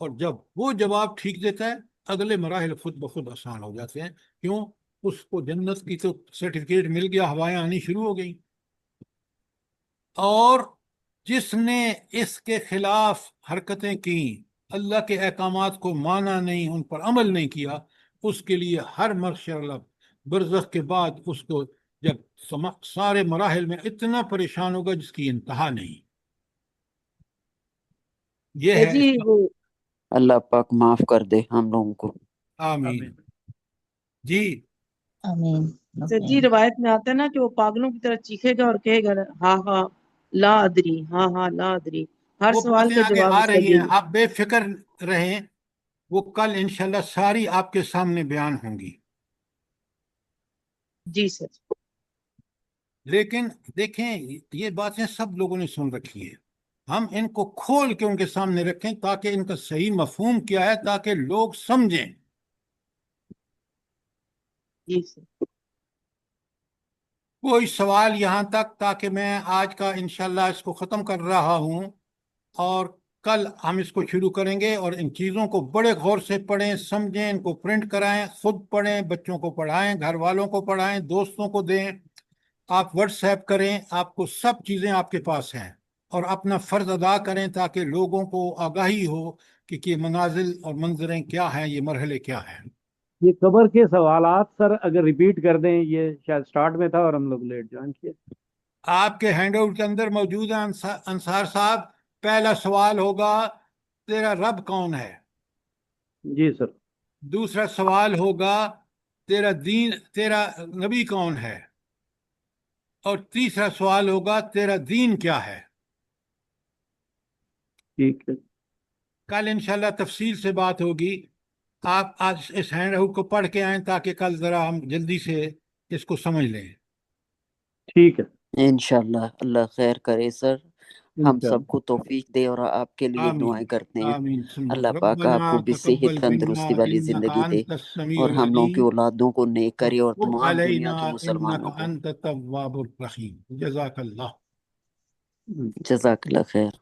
اور جب وہ جواب ٹھیک دیتا ہے اگلے مراحل خود بخود آسان ہو جاتے ہیں. کیوں؟ اس کو جنت کی تو سرٹیفکیٹ مل گیا، ہوائیں آنی شروع ہو گئی. اور جس نے اس کے خلاف حرکتیں کی، اللہ کے احکامات کو مانا نہیں، ان پر عمل نہیں کیا، اس کے لیے ہر مرحلہ برزخ کے بعد اس کو جب سارے مراحل میں اتنا پریشان ہوگا جس کی انتہا نہیں. یہ ہے
جی
اس کا.
وہ
اللہ پاک معاف کر دے ہم لوگوں کو.
آمین. جی
آمین.
سر جی روایت میں آتا ہے نا کہ وہ پاگلوں کی طرح چیخے گا اور کہے گا ہاں ہاں لا ادری، ہاں ہاں لا ادری. ہر
وہ
سوال
باتیں
کا
آگے
جواب
آ
اس کا
رہی ہیں،
یہی.
آپ بے فکر رہیں، وہ کل انشاءاللہ ساری آپ کے سامنے بیان ہوں گی.
جی سر.
لیکن دیکھیں، یہ باتیں سب لوگوں نے سن رکھی ہے، ہم ان کو کھول کے ان کے سامنے رکھیں تاکہ ان کا صحیح مفہوم کیا ہے، تاکہ لوگ سمجھیں.
جی سر.
کوئی سوال یہاں تک، تاکہ میں آج کا انشاءاللہ اس کو ختم کر رہا ہوں، اور کل ہم اس کو شروع کریں گے. اور ان چیزوں کو بڑے غور سے پڑھیں، سمجھیں، ان کو پرنٹ کرائیں، خود پڑھیں، بچوں کو پڑھائیں، گھر والوں کو پڑھائیں، دوستوں کو دیں، آپ واٹس ایپ کریں. آپ کو سب چیزیں آپ کے پاس ہیں، اور اپنا فرض ادا کریں تاکہ لوگوں کو آگاہی ہو کہ یہ منازل اور منظریں کیا ہیں، یہ مرحلے کیا ہیں.
یہ قبر کے سوالات سر اگر ریپیٹ کر دیں، یہ شاید سٹارٹ میں تھا اور ہم لوگ لیٹ جوائن کیے.
آپ کے ہینڈ آؤٹ کے اندر موجود ہے انصار صاحب. پہلا سوال ہوگا تیرا رب کون ہے؟
جی سر.
دوسرا سوال ہوگا تیرا دین، تیرا نبی کون ہے؟ اور تیسرا سوال ہوگا تیرا دین کیا ہے؟
ٹھیک ہے.
کل انشاءاللہ تفصیل سے بات ہوگی. آپ آج اس ہینڈ آؤٹ کو پڑھ کے آئیں تاکہ کل ذرا ہم جلدی سے اس کو سمجھ لیں.
ٹھیک ہے
انشاءاللہ اللہ خیر کرے سر، ہم سب کو توفیق دے، اور آپ کے لیے
آمین
دعائیں کرتے ہیں.
آمین. ثم
اللہ پاک
ربنا
آپ کو بھی
تقبل
صحت
منا
تندرستی والی
انك
زندگی دے،
انت السميع
اور ہم لوگوں کی
العليم
اولادوں کو نیک کرے، اور
وتب
تمام دنیا
علينا
کے مسلمانوں
انك
کو.
انت التواب الرحيم. جزاك الله.
جزاک اللہ خیر.